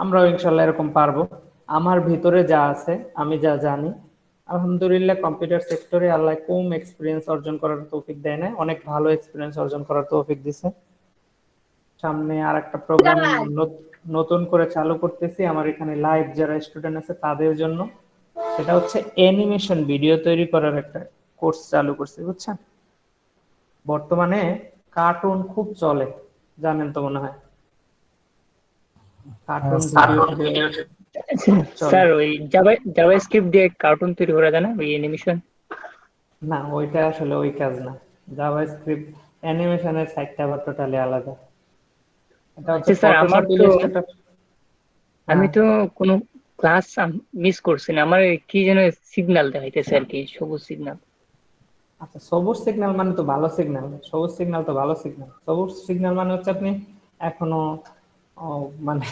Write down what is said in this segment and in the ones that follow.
আমরাও ইনশাল্লাহ এরকম পারবো। আমার ভিতরে যা আছে, আমি যা জানি, আলহামদুলিল্লাহ কম্পিউটার সেক্টরে আল্লাহ কম এক্সপিরিয়েন্স অর্জন করার তৌফিক দেয় না, অনেক ভালো এক্সপিরিয়েন্স অর্জন করার তৌফিক দিছে। সামনে আর একটা প্রোগ্রাম নতুন করে চালু করতেছি আমার এখানে লাইভ যারা স্টুডেন্ট আছে তাদের জন্য। সেটা হচ্ছে অ্যানিমেশন ভিডিও তৈরি করার একটা কোর্স চালু করছি, বুঝছেন? বর্তমানে কার্টুন খুব চলে, জানেন তো মনে হয়, হ্যাঁ কার্টুন স্যার। ভিডিও টিডিও খুব চলে। স্যার ওই জাভা স্ক্রিপ্ট দিয়ে কার্টুন তৈরি করা যায় না, ওই অ্যানিমেশন? না, ওইটা আসলে ওই কাজ না। জাভা স্ক্রিপ্ট অ্যানিমেশনের সাইডটা আবার টোটালি আলাদা। এটা হচ্ছে আচ্ছা স্যার, ফটোশপ ইলাস্ট্রেটর। আমি হ্যাঁ, তো কোনো ক্লাস মিস করছি না, আমার কি যেন সিগন্যাল দেখাইতেছে আর কি, সবুজ সিগন্যাল। আচ্ছা, সবুজ সিগন্যাল মানে তো ভালো সিগন্যাল, সবুজ সিগন্যাল তো ভালো সিগন্যাল। সবুজ সিগন্যাল মানে হচ্ছে আপনি এখনো মানে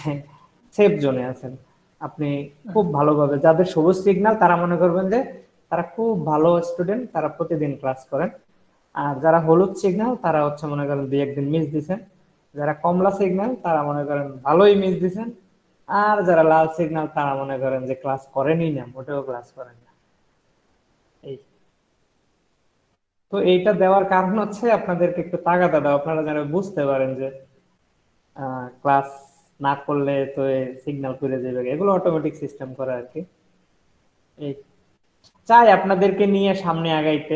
সেফ জোনে আছেন। আপনি খুব ভালোভাবে, যাদের সবুজ সিগন্যাল তারা মনে করবেন যে তারা খুব ভালো স্টুডেন্ট, তারা প্রতিদিন ক্লাস করেন। আর যারা হলুদ সিগন্যাল তারা হচ্ছে মনে করেন দুই একদিন মিস দিছেন। যারা কমলা সিগন্যাল তারা মনে করেন ভালোই মিস দিছেন। আর যারা লাল সিগন্যাল তারা মনে করেন যে ক্লাস করেনই না, মোটেও ক্লাস করেন না। এই তো এইটা দেওয়ার কারণ হচ্ছে আপনাদেরকে একটু তাগাদা দাও, আপনারা যেন বুঝতে পারেন যে ক্লাস না করলে তো সিগন্যাল করে যাবে, এগুলো অটোমেটিক সিস্টেম করা আর কি। এই চাই আপনাদেরকে নিয়ে সামনে আগাইতে,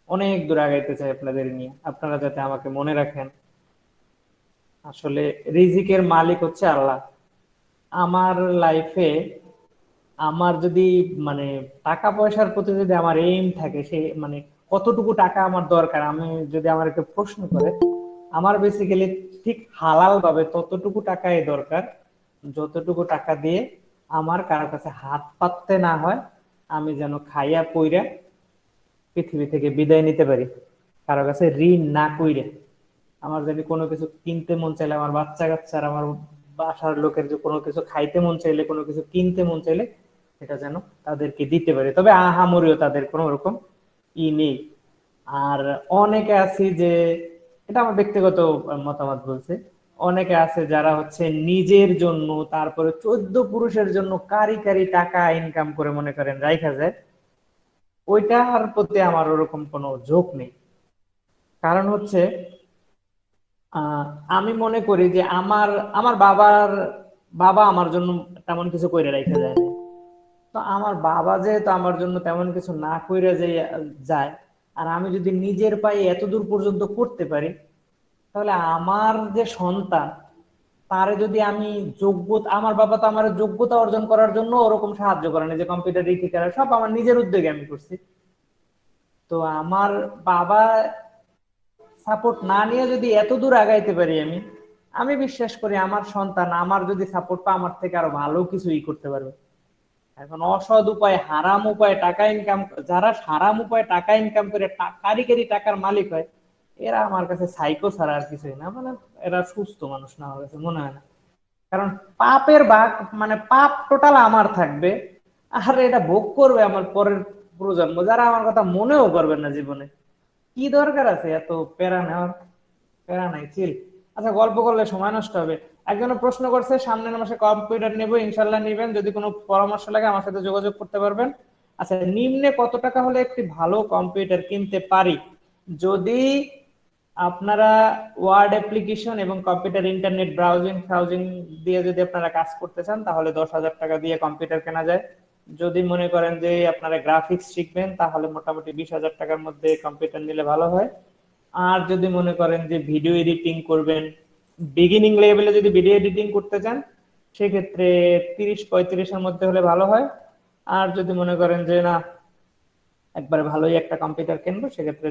অনেক দূর আগাইতে চাই আপনাদের নিয়ে, আপনারা যাতে আমাকে মনে রাখেন। আসলে রিজিকের মালিক হচ্ছে আল্লাহ। আমার লাইফে আমার যদি মানে টাকা পয়সার প্রতি যদি আমার এইম থাকে, সে মানে কতটুকু টাকা আমার দরকার, আমি যদি আমার একটা প্রশ্ন করে, আমার বেসিক্যালি ঠিক হালাল ভাবে ততটুকু টাকাই দরকার, যতটুকু টাকা দিয়ে আমার কারো কাছে হাত পাততে না হয়, আমি যেন খাইয়া পইরা পৃথিবী থেকে বিদায় নিতে পারি, কারো কাছে ঋণ না কইরে। আমার যদি কোনো কিছু কিনতে মন চাইলে, আমার বাচ্চা কাচ্চার, আমার বাসার লোকের যে কোনো কিছু খাইতে মন চাইলে, কোনো কিছু কিনতে মন চাইলে, এটা যেন তাদেরকে দিতে পারে, তবে আহামরিও তাদের কোনো রকম নেই। আর অনেকে আছে যে, এটা আমার ব্যক্তিগত মতামত বলছে, অনেকে আছে যারা হচ্ছে নিজের জন্য, তারপরে 14 পুরুষের জন্য কারি কারি টাকা ইনকাম করে মনে করেন রাইখা যায়। ওইটার প্রতি আমার ওরকম কোনো ঝোঁক নেই। কারণ হচ্ছে আহ আমি মনে করি যে আমার আমার বাবা আমার জন্য তেমন কিছু কইরা রাইখা যায় না। তো আমার বাবা যেহেতু আমার জন্য তেমন কিছু না কইরা যায়, আর আমি যদি নিজের পায়ে এত দূর পর্যন্ত করতে পারি, তাহলে আমার যে সন্তান, তারে যদি আমি যোগ্যতা, আমার বাবা তো আমার যোগ্যতা অর্জন করার জন্য ওরকম সাহায্য করেন, যে কম্পিউটার করা সব আমার নিজের উদ্যোগে আমি করছি। তো আমার বাবা সাপোর্ট না নিয়ে যদি এত দূর আগাইতে পারি, আমি আমি বিশ্বাস করি আমার সন্তান আমার যদি সাপোর্ট পায়, আমার থেকে আরো ভালো কিছুই করতে পারবে। এখন অসৎ উপায়, হারাম উপায় টাকা ইনকাম, যারা হারাম উপায় টাকা ইনকাম করে কারি কারি টাকার মালিক হয়, এরা আমার কাছে সাইকো ছাড়া আর কিছুই না, মানে এরা সুস্থ মানুষ না, আমার কাছে মনে হয় না। কারণ পাপের ভাগ, মানে পাপ টোটাল আমার থাকবে, আর এটা ভোগ করবে আমার পরের প্রজন্ম, যারা আমার কথা মনেও করবেন না জীবনে। কি দরকার আছে এত প্যারা নেওয়ার? প্যারা নাই, চিল। আচ্ছা, গল্প করলে সময় নষ্ট হবে। একজন প্রশ্ন করছে সামনের মাসে কম্পিউটার নেবো, ইনশাল্লাহ নিবেন, যদি কোনো পরামর্শ লাগে আমার সাথে যোগাযোগ করতে পারবেন। আচ্ছা, নিম্নে কত টাকা হলে একটি ভালো কম্পিউটার কিনতে পারি? যদি আপনারা ওয়ার্ড অ্যাপ্লিকেশন এবং কম্পিউটার ইন্টারনেট ব্রাউজিং ফ্রাউজিং দিয়ে যদি আপনারা কাজ করতে চান, তাহলে 10,000 টাকা দিয়ে কম্পিউটার কেনা যায়। যদি মনে করেন যে আপনারা গ্রাফিক্স শিখবেন, তাহলে মোটামুটি 20,000 টাকার মধ্যে কম্পিউটার নিলে ভালো হয়। আর যদি মনে করেন যে ভিডিও এডিটিং করবেন, বিগিনিং লেভেলে যদি ভিডিও এডিটিং করতে চান, সেক্ষেত্রে 30-35-এর মধ্যে হলে ভালো হয়। আর যদি মনে করেন যে না, একবারে ভালোই একটা কম্পিউটার কিনবো, সেক্ষেত্রে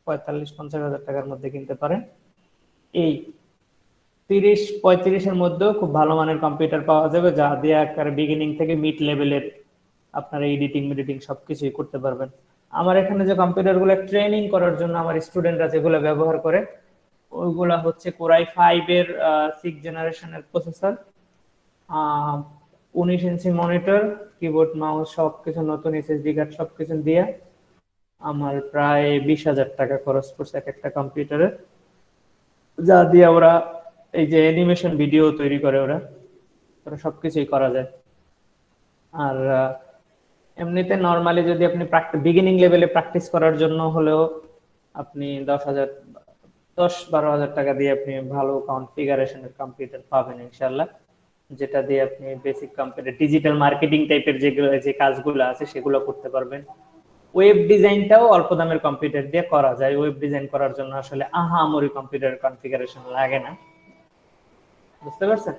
45-50 হাজার টাকার মধ্যে কিনতে পারেন। এই 30-35-এর মধ্যেও খুব ভালো মানের কম্পিউটার পাওয়া যাবে, যা দিয়ে একেবারে বিগিনিং থেকে মিড লেভেলের আপনারা এডিটিং মেডিটিং সবকিছুই করতে পারবেন। আমার এখানে যে কম্পিউটার গুলো ট্রেনিং করার জন্য আমার স্টুডেন্টরা যেগুলো ব্যবহার করে, ওইগুলা হচ্ছে কোরাই 5 এর 6th জেনারেশনের processor, 19 inch monitor, keyboard mouse সবকিছু নতুন, এসএসডি কার্ড সবকিছু দিয়ে আমার প্রায় 20,000 টাকা খরচ পড়ছে এক একটা কম্পিউটারে, যা দিয়ে ওরা এই যে অ্যানিমেশন ভিডিও তৈরি করে ওরা। করে সবকিছুই করা যায়। আর এমনিতে নর্মালি যদি আপনি বিগিনিং লেভেলে প্র্যাকটিস করার জন্য হলেও আপনি 10-12 হাজার টাকা দিয়ে আপনি ভালো কনফিগারেশনের কম্পিউটার পাবেন ইনশাল্লাহ, যেটা দিয়ে আপনি বেসিক কম্পিউটার ডিজিটাল মার্কেটিং টাইপের যেগুলো যে কাজগুলো আছে সেগুলো করতে পারবেন। ওয়েব ডিজাইনটাও অল্প দামের কম্পিউটার দিয়ে করা যায়। ওয়েব ডিজাইন করার জন্য আসলে আহামরি কম্পিউটার কনফিগারেশন লাগে না, বুঝতে পারছেন?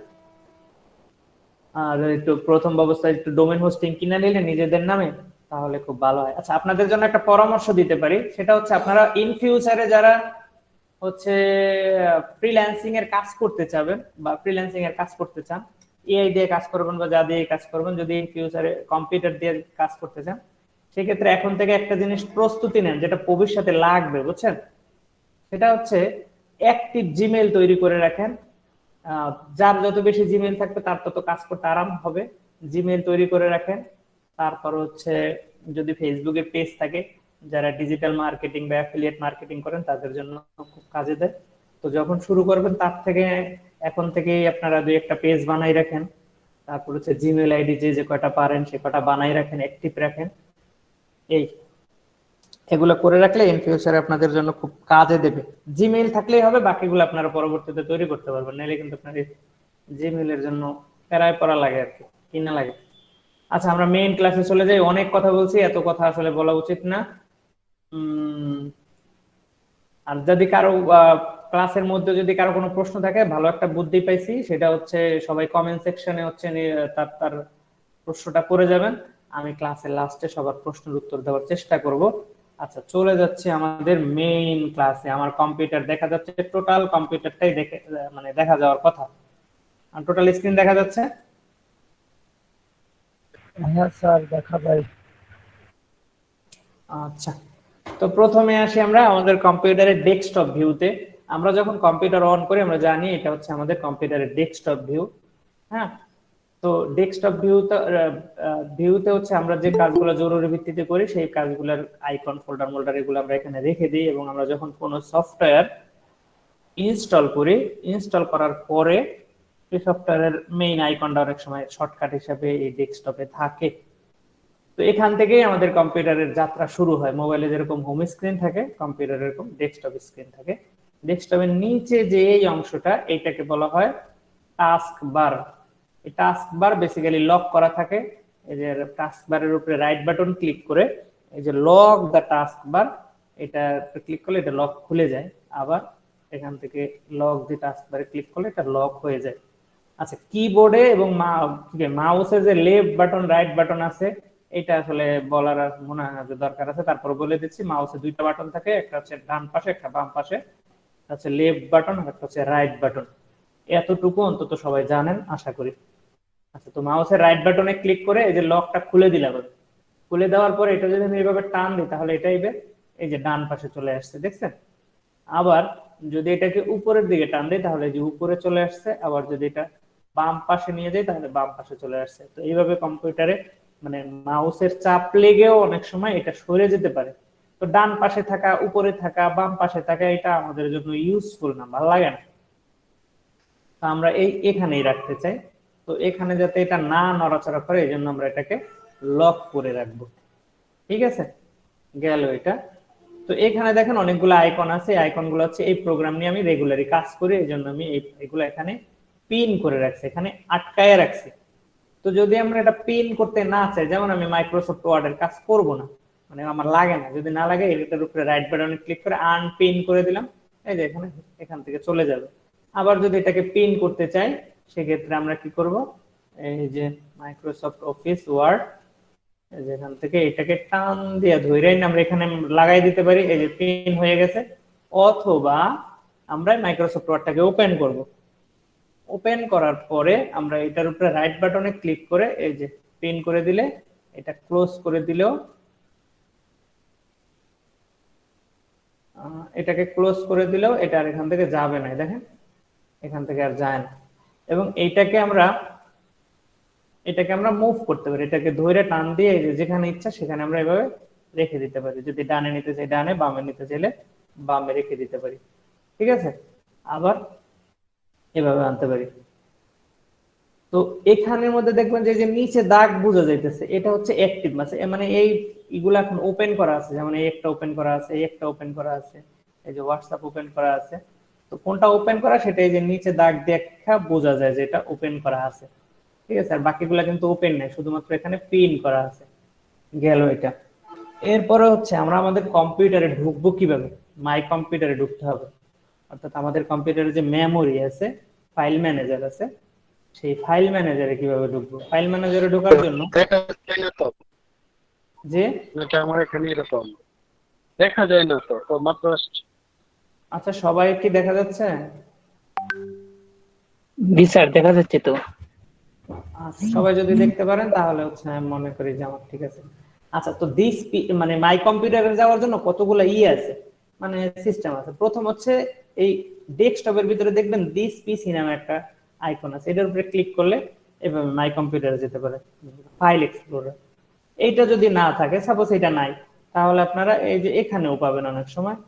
আর একটু প্রথম অবস্থায় একটু ডোমেন হোস্টিং কিনে নিলে নিজেদের নামে, তাহলে খুব ভালো হয়। আচ্ছা, আপনাদের জন্য একটা পরামর্শ দিতে পারি, সেটা হচ্ছে আপনারা ইন ফিউচারে যারা হচ্ছে ফ্রিল্যান্সিং এর কাজ করতে চাবেন বা ফ্রিল্যান্সিং এর কাজ করতে চান, এআই দিয়ে কাজ করবেন বা যা দিয়ে কাজ করবেন, যদি ইন ফিউচারে কম্পিউটার দিয়ে কাজ করতে চান, সেক্ষেত্রে এখন থেকে একটা জিনিস প্রস্তুতি নেন যেটা ভবিষ্যতে লাগবে, বুঝছেন? সেটা হচ্ছে অ্যাক্টিভ জিমেইল তৈরি করে রাখেন। যার যত বেশি জিমেইল থাকবে তার তত কাজ করতে আরাম হবে। জিমেইল তৈরি করে রাখেন। তারপর হচ্ছে যদি ফেসবুকে পেজ থাকে, যারা ডিজিটাল মার্কেটিং বা অ্যাফিলিয়েট মার্কেটিং করেন তাদের জন্য খুব কাজে দেয়। তো যখন শুরু করবেন তার থেকে এখন থেকেই আপনারা দুই একটা পেজ বানাই রাখেন। তারপর হচ্ছে জিমেইল আইডি যে যে কয়টা পারেন সে কয়টা বানাই রাখেন, অ্যাক্টিভ রাখেন। এই এগুলো করে রাখলে ইন ফিউচারে আপনাদের জন্য খুব কাজে দেবে। জিমেইল থাকলেই হবে, বাকিগুলো আপনারা পরবর্তীতে তৈরি করতে পারবেন, নাহলে কিন্তু আপনার জিমেইলের জন্য প্যারায় পড়া লাগে আর কি, কিনা লাগে। আচ্ছা, আমরা মেইন ক্লাসে চলে যাই। অনেক কথা বলছি, এত কথা আসলে বলা উচিত না। আর যদি কারো ক্লাসের মধ্যে যদি কারো কোনো প্রশ্ন থাকে, ভালো একটা বুদ্ধি পাইছি, সেটা হচ্ছে সবাই কমেন্ট সেকশনে হচ্ছে তার তার প্রশ্নটা করে যাবেন। আমি ক্লাসের লাস্টে সবার প্রশ্নের উত্তর দেওয়ার চেষ্টা করব। আচ্ছা, চলে যাচ্ছে আমাদের মেইন ক্লাসে। আমার কম্পিউটার দেখা যাচ্ছে, টোটাল কম্পিউটারটাই দেখে মানে দেখা যাওয়ার কথা। টোটাল স্ক্রিন দেখা যাচ্ছে? হ্যাঁ স্যার, দেখা যায়। আচ্ছা, তো প্রথমে আসি আমরা আমাদের কম্পিউটারের ডেস্কটপ ভিউতে। আমরা যখন কম্পিউটার অন করি আমরা জানি এটা হচ্ছে আমাদের কম্পিউটারের ডেস্কটপ ভিউ। হ্যাঁ, তো ডেস্কটপ ভিউতে হচ্ছে আমরা যে কাজগুলো জরুরি ভিত্তিতে করি সেই কাজগুলোর আইকন, ফোল্ডার মোল্ডার এগুলো আমরা এখানে রেখে দিই। এবং আমরা যখন কোনো সফটওয়্যার ইনস্টল করি, ইনস্টল করার পরে সেই সফটওয়্যারের মেইন আইকনটা অনেক সময় শর্টকাট হিসেবে এই ডেস্কটপে থাকে। তো এখান থেকেই আমাদের কম্পিউটারের যাত্রা শুরু হয়। মোবাইলে যেরকম হোম স্ক্রিন থাকে, কম্পিউটারে এরকম ডেস্কটপ স্ক্রিন থাকে। ডেস্কটপের নিচে যে এই অংশটা, এইটাকে বলা হয় টাস্ক বার। এই টাস্ক বার বেসিক্যালি লক করা থাকে। এই যে টাস্ক বারের উপরে রাইট বাটন ক্লিক করে এই যে লক দা টাস্ক বার, এটা ক্লিক করলে এটা লক খুলে যায়। আবার এখান থেকে লক দি টাস্ক বারে ক্লিক করলে এটা লক হয়ে যায়। আচ্ছা, কিবোর্ডে এবং মাউসে যে লেফট বাটন রাইট বাটন আছে, এটা আসলে বলার আর মনে হয় না যে দরকার আছে, তারপর বলে দিচ্ছি। মাউসে দুইটা বাটন থাকে, একটা হচ্ছে ডান পাশে, একটা বাম পাশে। হচ্ছে লেফট বাটন আর একটা হচ্ছে রাইট বাটন। এতটুকু অন্তত সবাই জানেন আশা করি। আচ্ছা, তো মাউসের রাইট বাটনে ক্লিক করে এই যে লকটা খুলে দিলাম। খুলে দেওয়ার পরে এটা যদি আমি এইভাবে টান দিই তাহলে এটাই এই যে ডান পাশে চলে আসছে, দেখছেন? আবার যদি এটাকে উপরের দিকে টান দিই তাহলে যে উপরে চলে আসছে। আবার যদি এটা বাম পাশে নিয়ে যাই তাহলে বাম পাশে চলে আসছে। তো এইভাবে কম্পিউটারে মানে মাউসের চাপ লেগেও অনেক সময় এটা সরে যেতে পারে। তো ডান পাশে থাকা, উপরে থাকা, বাম পাশে থাকা, এটা আমাদের জন্য ইউজফুল না, ভালো লাগে না। তো আমরা এখানেই রাখতে চাই। তো এখানে যাতে এটা না নড়াচড়া করে এই জন্য আমরা এটাকে লক করে রাখবো। ঠিক আছে, গেল এটা। তো এখানে দেখেন অনেকগুলো আইকন আছে। আইকন গুলো হচ্ছে এই প্রোগ্রাম নিয়ে আমি রেগুলারই কাজ করি, এই জন্য আমি এগুলো এখানে পিন করে রাখছি, এখানে আটকায় রাখছি। তো যদি আমরা এটা পিন করতে না চাই, যেমন আমি মাইক্রোসফট ওয়ার্ডের কাজ করব না, মানে আমার লাগে না, যদি না লাগে এটার উপরে রাইট বাটনে ক্লিক করে আনপিন করে দিলাম। এই যে এখানে এখান থেকে চলে যাবে। আবার যদি এটাকে পিন করতে চাই সেক্ষেত্রে আমরা কি করব, এই যে মাইক্রোসফট অফিস ওয়ার্ড, যেখান থেকে এটাকে টান দিয়ে ধরেই আমরা এখানে লাগাই দিতে পারি। এই যে পিন হয়ে গেছে। অথবা আমরা মাইক্রোসফট ওয়ার্ডটাকে ওপেন করব। ওপেন করার পরে আমরা এটার উপরে রাইট বাটনে ক্লিক করে এই যে পিন করে দিলে, এটা ক্লোজ করে দিলেও, এটাকে ক্লোজ করে দিলেও এটা আর এখান থেকে যাবে না। দেখেন এখান থেকে আর যায় না। এবং এটাকে আমরা মুভ করতে পারি, এটাকে ধরে টান দিয়ে যেখানে ইচ্ছা সেখানে আমরা এভাবে রেখে দিতে পারি। যদি ডানে নিতে চাই ডানে, বামে নিতে চাইলে বামে রেখে দিতে পারি। ঠিক আছে, আবার এভাবে আনতে পারি। তো তো এখানের মধ্যে দেখবেন যে যে নিচে দাগ বোঝা যাইতেছে, এটা হচ্ছে অ্যাক্টিভ মানে এই এগুলা এখন ওপেন করা আছে, যেমন এই একটা ওপেন করা আছে, এই একটা ওপেন করা আছে, এই যে হোয়াটসঅ্যাপ ওপেন করা আছে। তো কোনটা ওপেন করা সেটা এই যে নিচে দাগ দেখা বোঝা যায় যে এটা ওপেন করা আছে, ঠিক আছে। আর বাকিগুলা কিন্তু ওপেন নাই, শুধুমাত্র এখানে পিন করা আছে, গেল এটা। এরপরে হচ্ছে আমরা আমাদের কম্পিউটারে ঢুকবো কিভাবে, মাই কম্পিউটারে ঢুকতে হবে। অর্থাৎ আমাদের কম্পিউটারে যে মেমোরি আছে, ফাইল ম্যানেজার আছে, সেই ফাইল ম্যানেজারে কিভাবে ঢুকবো। ফাইল ম্যানেজারে ঢোকার জন্য দেখা যায় না তো, যে এটা আমার এখানে এরকম দেখা যায় না তো, তো মাত্র আসছে। আচ্ছা সবাই কি দেখা যাচ্ছে? জি স্যার, দেখা যাচ্ছে তো। আচ্ছা, সবাই যদি দেখতে পারেন তাহলে হচ্ছে আমি মনে করি যে আমার ঠিক আছে। আচ্ছা, তো দিস মানে মাই কম্পিউটারে যাওয়ার জন্য কতগুলো আছে, মানে সিস্টেম আছে। প্রথম হচ্ছে এই ডেস্কটপের ভিতরে দেখবেন দিস পিসি নামে একটা আইকন আছে, এটার উপরে ক্লিক করলে এভাবে মাই কম্পিউটারে যেতে পারে, ফাইল এক্সপ্লোরার। এইটা যদি না থাকে, সাপোজ এটা নাই, তাহলে আপনারা এই যে এখানেও পাবেন অনেক সময়,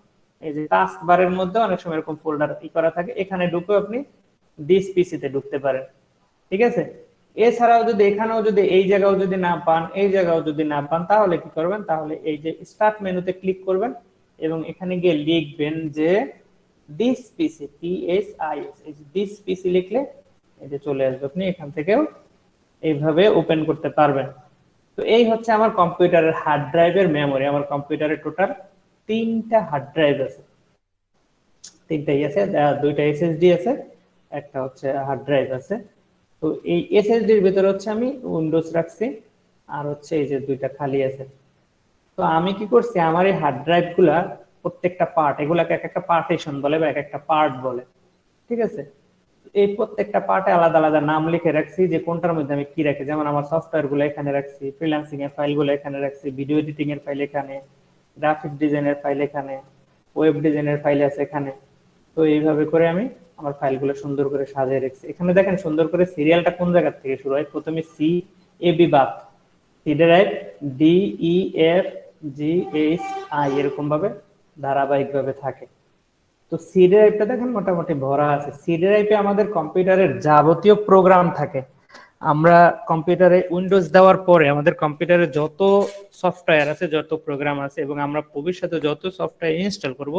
এই যে টাস্ক বারের মধ্যে অনেক সময় এরকম ফোল্ডার করা থাকে, এখানে ঢুকে আপনি দিস পিসিতে ঢুকতে পারেন, ঠিক আছে। এছাড়াও যদি এখানেও যদি এই জায়গাও যদি না পান, এই জায়গাও যদি না পান, তাহলে কি করবেন, তাহলে এই যে স্টার্ট মেনুতে ক্লিক করবেন এবং এখানে গিয়ে লিখবেন যে দিস পিসি, PSIS, এই যে দিস পিসি লিখলে এই যে চলে আসবে, আপনি এখান থেকেও এইভাবে ওপেন করতে পারবেন। তো এই হচ্ছে আমার কম্পিউটারের হার্ড ড্রাইভের মেমোরি। আমার কম্পিউটারে টোটাল 3টা হার্ড ড্রাইভ আছে, 3টাই আছে, 2টা SSD আছে, একটা হচ্ছে হার্ড ড্রাইভ আছে। তো এই SSDর ভিতরে হচ্ছে আমি উইন্ডোজ রাখছি, আর হচ্ছে এই যে 2টা খালি আছে। তো আমি কি করছি, আমার এই হার্ড ড্রাইভ গুলা প্রত্যেকটা পার্ট, এগুলাকে এক একটা পার্টিশন বলে বা এক একটা পার্ট বলে, ঠিক আছে। এই প্রত্যেকটা পার্টে আলাদা আলাদা নাম লিখে রাখছি যে কোনটার মধ্যে আমি কি রাখি। যেমন আমার সফটওয়্যার গুলো এখানে রাখছি, ফ্রিল্যান্সিং এর ফাইল গুলো এখানে রাখছি, ভিডিও এডিটিং এর ফাইল এখানে, গ্রাফিক ডিজাইনের ফাইল এখানে, ওয়েব ডিজাইনের ফাইল আছে এখানে। তো এইভাবে করে আমি আমার ফাইলগুলো সুন্দর করে সাজিয়ে রেখেছি। এখানে দেখেন সুন্দর করে সিরিয়ালটা কোন জায়গা থেকে শুরু হয়, প্রথমে CAB Baat, C drive, DEFGHI, এরকম ভাবে ধারাবাহিক ভাবে থাকে। তো সি ড্রাইভটা দেখেন মোটামুটি ভরা আছে। সি ড্রাইভে আমাদের কম্পিউটারের যাবতীয় প্রোগ্রাম থাকে। আমরা কম্পিউটারে উইন্ডোজ দেওয়ার পরে আমাদের কম্পিউটারে যত সফটওয়্যার আছে, যত প্রোগ্রাম আছে, এবং আমরা ভবিষ্যতে যত সফটওয়্যার ইনস্টল করব,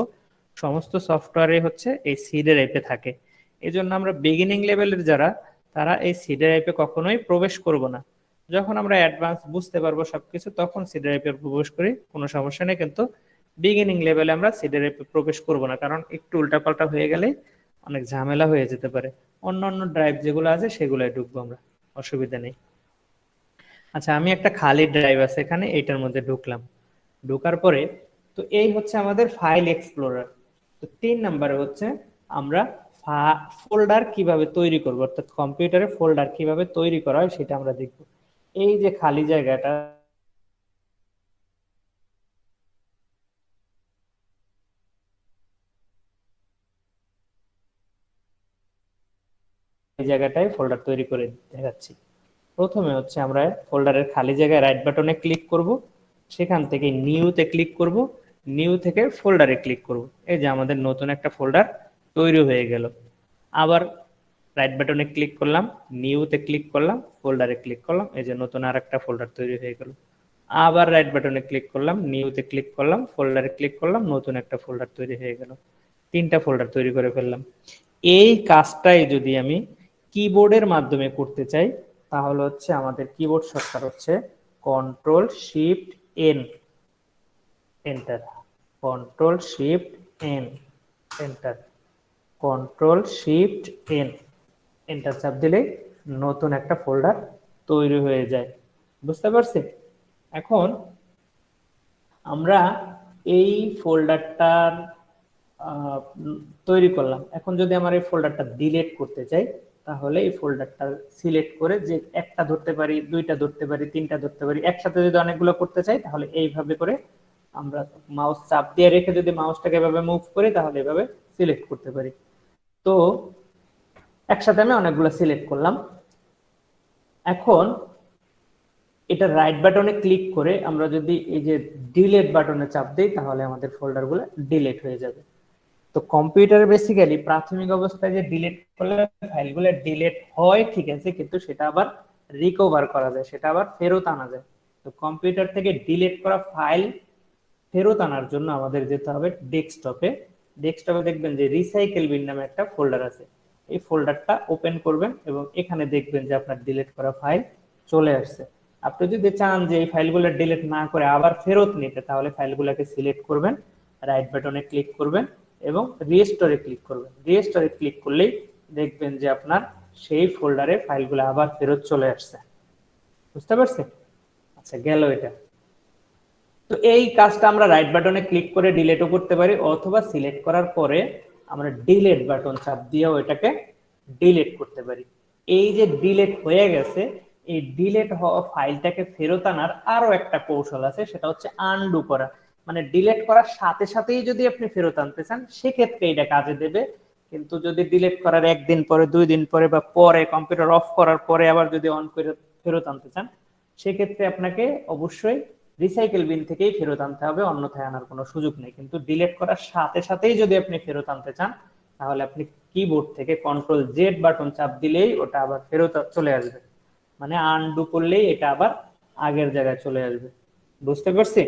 সমস্ত সফটওয়্যারে হচ্ছে এই সি ড্রাইভে থাকে। এই জন্য আমরা বিগিনিং লেভেলের যারা, তারা এই সি ড্রাইভে কখনোই প্রবেশ করব না। যখন আমরা অ্যাডভান্স বুঝতে পারবো সবকিছু, তখন সি ড্রাইভে প্রবেশ করি, কোনো সমস্যা নেই। কিন্তু বিগিনিং লেভেলে আমরা সি ড্রাইভে প্রবেশ করব না, কারণ একটু উল্টাপাল্টা হয়ে গেলে অনেক ঝামেলা হয়ে যেতে পারে। অন্য অন্য ড্রাইভ যেগুলো আছে সেগুলোই ঢুকবো আমরা, অসুবিধা নেই। আচ্ছা, আমি একটা খালি ড্রাইভ আছে এখানে, এইটার মধ্যে ঢুকলাম। ঢোকার পরে তো এই হচ্ছে আমাদের ফাইল এক্সপ্লোরার। তো 3 নম্বরে হচ্ছে আমরা ফোল্ডার কিভাবে তৈরি করব, অর্থাৎ কম্পিউটারে ফোল্ডার কিভাবে তৈরি করা হয় সেটা আমরা দেখব। এই যে খালি জায়গাটা, এই জায়গাটায় ফোল্ডার তৈরি করে দেখাচ্ছি। প্রথমে হচ্ছে আমরা ফোল্ডারের খালি জায়গায় রাইট বাটনে ক্লিক করব, সেখান থেকে নিউতে ক্লিক করব, নিউ থেকে ফোল্ডারে ক্লিক করব। এই যে আমাদের নতুন একটা ফোল্ডার তৈরি হয়ে গেল। আবার রাইট বাটনে ক্লিক করলাম, নিউতে ক্লিক করলাম, ফোল্ডারে ক্লিক করলাম, এই যে নতুন আর একটা ফোল্ডার তৈরি হয়ে গেল। আবার রাইট বাটনে ক্লিক করলাম, নিউতে ক্লিক করলাম, ফোল্ডারে ক্লিক করলাম, নতুন একটা ফোল্ডার তৈরি হয়ে গেল। 3টা ফোল্ডার তৈরি করে ফেললাম। এই কাজটাই যদি আমি কিবোর্ডের মাধ্যমে করতে চাই, তাহলে হচ্ছে আমাদের কিবোর্ড শর্টকাট হচ্ছে Ctrl+Shift+N, enter, Ctrl+Shift+N, enter, Ctrl+Shift+N, enter চাপ দিলে নতুন একটা ফোল্ডার তৈরি হয়ে যায়। বুঝতে পারছি? এখন আমরা এই ফোল্ডারটার তৈরি করলাম। এখন যদি আমার এই ফোল্ডারটা ডিলিট করতে চাই, তাহলে এই ফোল্ডারটা সিলেক্ট করে, যে একটা ধরতে পারি, 2টা ধরতে পারি, 3টা ধরতে পারি, একসাথে যদি অনেকগুলো করতে চাই, তাহলে এইভাবে করে আমরা মাউস চাপ দিয়ে রেখে যদি মাউসটাকে এভাবে মুভ করি, তাহলে এভাবে সিলেক্ট করতে পারি। তো একসাথে আমি অনেকগুলো সিলেক্ট করলাম। এখন এটা রাইট বাটনে ক্লিক করে আমরা যদি এই যে ডিলিট বাটনে চাপ দিই, তাহলে আমাদের ফোল্ডারগুলো ডিলিট হয়ে যাবে। তো তো কম্পিউটার বেসিক্যালি প্রাথমিক অবস্থায় যে ডিলিট করলে ফাইলগুলো ডিলিট হয় ঠিক আছে, কিন্তু সেটা আবার রিকভার করা যায়, সেটা আবার ফেরত আনা যায়। তো কম্পিউটার থেকে ডিলিট করা ফাইল ফেরত আনার জন্য আমাদের যেতে হবে ডেস্কটপে। ডেস্কটপে দেখবেন যে রিসাইকেল বিন নামে একটা ফোল্ডার আছে, এই ফোল্ডারটা ওপেন করবেন এবং এখানে দেখবেন যে আপনার ডিলিট করা ফাইল চলে আসছে। আপনি যদি চান যে এই ফাইলগুলো ডিলিট না করে আবার ফেরত নিতে, তাহলে ফাইলগুলোকে সিলেক্ট করবেন, রাইট বাটনে ক্লিক করবেন এবং রিস্টোরে ক্লিক করবেন। রিস্টোরে ক্লিক করলেই দেখবেন যে আপনার সেই ফোল্ডারে ফাইলগুলো আবার ফেরত চলে আসছে। বুঝতে পারছেন? আচ্ছা, গেল এটা। তো এই কাজটা আমরা রাইট বাটনে ক্লিক করে ডিলিটও করতে পারি, অথবা সিলেক্ট করার পরে আমরা ডিলিট বাটন চাপ দিয়েও এটাকে ডিলিট করতে পারি। এই যে ডিলিট হয়ে গেছে, এই ডিলিট হওয়া ফাইলটাকে ফেরত আনার আরো একটা কৌশল আছে, সেটা হচ্ছে আনডু করা। মানে ডিলিট করার সাথে সাথেই যদি আপনি ফেরত আনতে চান সেক্ষেত্রে এটা কাজে দেবে, কিন্তু যদি ডিলিট করার একদিন পরে, 2 দিন পরে বা পরে কম্পিউটার অফ করার পরে আবার যদি অন করে ফেরত আনতে চান, সেক্ষেত্রে আপনাকে অবশ্যই রিসাইকেল বিন থেকেই ফেরত আনতে হবে, অন্যথায় আনার কোনো সুযোগ নেই। কিন্তু ডিলিট করার সাথে সাথেই যদি আপনি ফেরত আনতে চান, তাহলে আপনি কিবোর্ড থেকে কন্ট্রোল জেড বাটন চাপ দিলেই ওটা আবার ফেরত চলে আসবে। মানে আনডু করলেই এটা আবার আগের জায়গায় চলে আসবে। বুঝতে পারছি?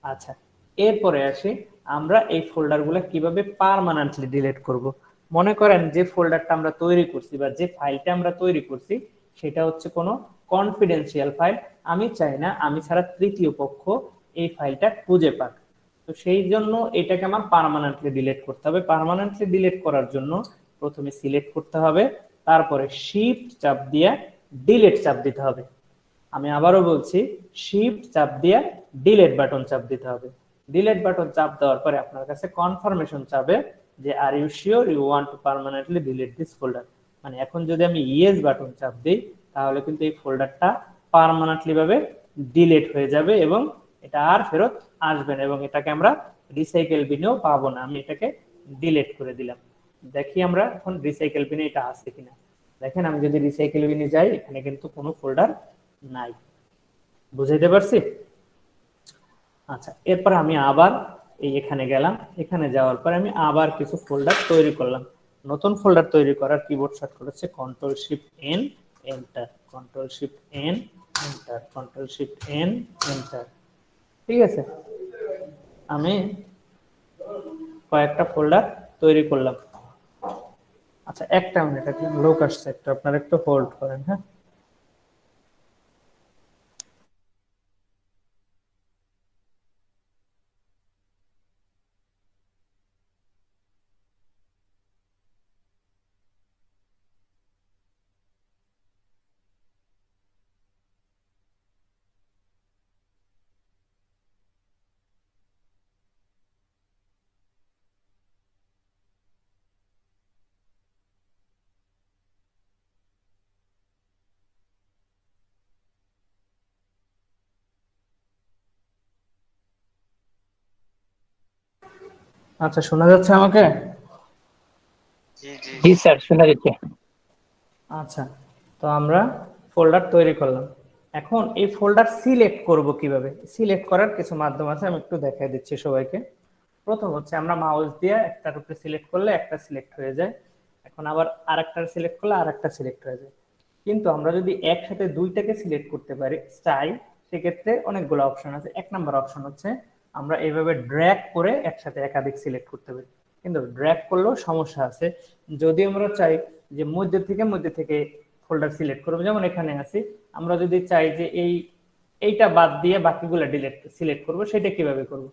আচ্ছা, এরপরে আসি আমরা এই ফোল্ডারগুলো কিভাবে পার্মানেন্টলি ডিলিট করব। মনে করেন যে ফোল্ডারটা আমরা তৈরি করছি বা যে ফাইলটা আমরা তৈরি করছি সেটা হচ্ছে কোনো কনফিডেন্সিয়াল ফাইল। আমি চাই না আমি ছাড়া তৃতীয় পক্ষ এই ফাইলটা খুঁজে পাক। তো সেই জন্য এটাকে আমার পার্মানেন্টলি ডিলিট করতে হবে। পার্মানেন্টলি ডিলিট করার জন্য প্রথমে সিলেক্ট করতে হবে, তারপরে শিফট চাপ দিয়ে ডিলিট চাপ দিতে হবে। আমি আবারও বলছি, শিফট চাপ দিয়ে ডিলিট বাটন চাপ দিতে হবে। ডিলিট বাটন চাপ দেওয়ার পরে আপনার কাছে কনফার্মেশন চাবে যে are you sure you want to permanently delete this folder. মানে এখন যদি আমি ইয়েস বাটন চাপ দিই, তাহলে কিন্তু এই ফোল্ডারটা পার্মানেন্টলি ভাবে ডিলিট হয়ে যাবে এবং এটা আর ফেরত আসবে না, এবং এটাকে আমরা রিসাইকেল বিনেও পাবো না। আমি এটাকে ডিলিট করে দিলাম। দেখি আমরা এখন রিসাইকেল বিনে এটা আছে কিনা। দেখেন, আমি যদি রিসাইকেল বিনে যাই, এখানে কিন্তু কোনো ফোল্ডার নাই। বুঝাইতে পারছি? আচ্ছা, এরপর আমি আবার এই এখানে গেলাম। এখানে যাওয়ার পর আমি আবার কিছু ফোল্ডার তৈরি করলাম। নতুন ফোল্ডার তৈরি করার কিবোর্ড শর্টকাট হচ্ছে control shift N, enter, control shift N, enter, control shift N, enter. ঠিক আছে, আমি কয়েকটা ফোল্ডার তৈরি করলাম। আচ্ছা, একটা মিনিট, একটা লোক আসছে, একটা আপনারা একটু হোল্ড করেন। হ্যাঁ, আচ্ছা, শোনা যাচ্ছে আমাকে? জি স্যার, শোনা যাচ্ছে। আচ্ছা, তো আমরা ফোল্ডার তৈরি করলাম। এখন এই ফোল্ডার সিলেক্ট করব কিভাবে? সিলেক্ট করার কিছু মাধ্যম আছে, আমি একটু দেখাই দিচ্ছি সবাইকে। প্রথম হচ্ছে আমরা মাউস দিয়ে একটার উপরে সিলেক্ট করলে একটা সিলেক্ট হয়ে যায়, এখন আবার আরেকটার সিলেক্ট করলে আরেকটা সিলেক্ট হয়ে যায়। কিন্তু আমরা যদি একসাথে দুইটাকে সিলেক্ট করতে পারি চাই, সেক্ষেত্রে অনেকগুলো অপশন আছে। এক নম্বর অপশন হচ্ছে আমরা এইভাবে ড্র্যাগ করে একসাথে একাধিক সিলেক্ট করতে পারি, কিন্তু ড্র্যাগ করলেও সমস্যা আছে। যদি আমরা চাই যে মধ্যে থেকে ফোল্ডার সিলেক্ট করবো, যেমন এখানে আছি, আমরা যদি চাই যে এইটা বাদ দিয়ে বাকিগুলো সিলেক্ট করব, সেটা কিভাবে করব?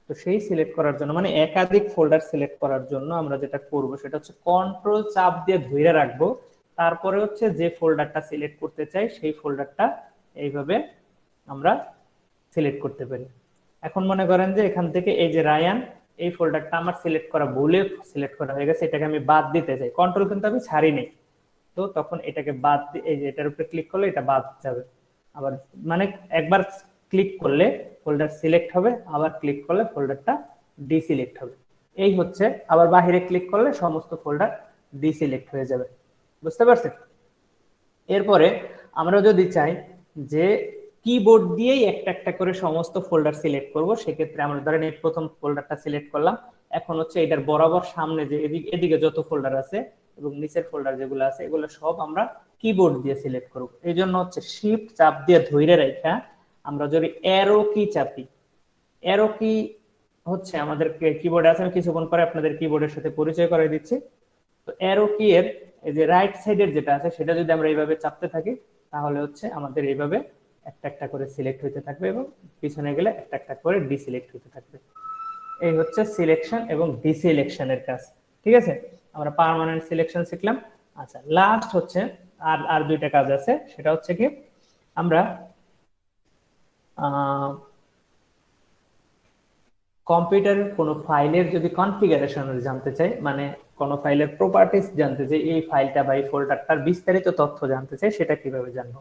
তো সেই সিলেক্ট করার জন্য, মানে একাধিক ফোল্ডার সিলেক্ট করার জন্য আমরা যেটা করব সেটা হচ্ছে কন্ট্রোল চাপ দিয়ে ধরে রাখবো, তারপরে হচ্ছে যে ফোল্ডারটা সিলেক্ট করতে চাই সেই ফোল্ডারটা এইভাবে আমরা সিলেক্ট করতে পারি। এখন মনে করেন যে এখান থেকে এই যে রায়ান, এই ফোল্ডারটা আমার সিলেক্ট করা ভুলে সিলেক্ট করা হয়ে গেছে, এটাকে আমি বাদ দিতে চাই, কন্ট্রোল কিন্তু আমি ছাড়ি নেই। তো তখন এটাকে বাদ দিয়ে এই যে এটার উপরে ক্লিক করলে এটা বাদ যাবে। আবার মানে একবার ক্লিক করলে ফোল্ডার সিলেক্ট হবে, আবার ক্লিক করলে ফোল্ডারটা ডিসিলেক্ট হবে। এই হচ্ছে, আবার বাহিরে ক্লিক করলে সমস্ত ফোল্ডার ডিসিলেক্ট হয়ে যাবে। বুঝতে পারছেন? এরপরে আমরা যদি চাই যে কিবোর্ড দিয়েই একটা একটা করে সমস্ত ফোল্ডার সিলেক্ট করব, সেক্ষেত্রে আমরা ধরেন এই প্রথম ফোল্ডারটা সিলেক্ট করলাম, এখন হচ্ছে এটার বরাবর সামনে যে এদিকে যত ফোল্ডার আছে এবং নিচের ফোল্ডার যেগুলো আছে এগুলো সব আমরা কিবোর্ড দিয়ে সিলেক্ট করব। এই জন্য হচ্ছে শিফট চাপ দিয়ে ধরে রাখা আমরা যদি অ্যারো কি চাপি, অ্যারো কি হচ্ছে আমাদের কিবোর্ডে আছে, আমি কিছুক্ষণ পরে আপনাদের কিবোর্ডের সাথে পরিচয় করে দিচ্ছি। তো অ্যারো কি এর এই যে রাইট সাইডের যেটা আছে সেটা যদি আমরা এইভাবে চাপতে থাকি তাহলে হচ্ছে আমাদের এইভাবে একটা একটা করে সিলেক্ট হইতে থাকবে এবং পিছনে গেলে একটা একটা করে ডিসিলেক্ট হইতে থাকবে। এই হচ্ছে সিলেকশন এবং ডিসিলেকশনের কাজ। ঠিক আছে, আমরা পার্মানেন্ট সিলেকশন শিখলাম। আচ্ছা, লাস্ট হচ্ছে আর দুইটা কাজ আছে, সেটা হচ্ছে কি আমরা কম্পিউটারের কোনো ফাইলের যদি কনফিগারেশন জানতে চাই, মানে কোনো ফাইলের প্রপার্টিজ জানতে চাই, এই ফাইলটা বা এই ফোল্ডারটার বিস্তারিত তথ্য জানতে চাই, সেটা কিভাবে জানবো?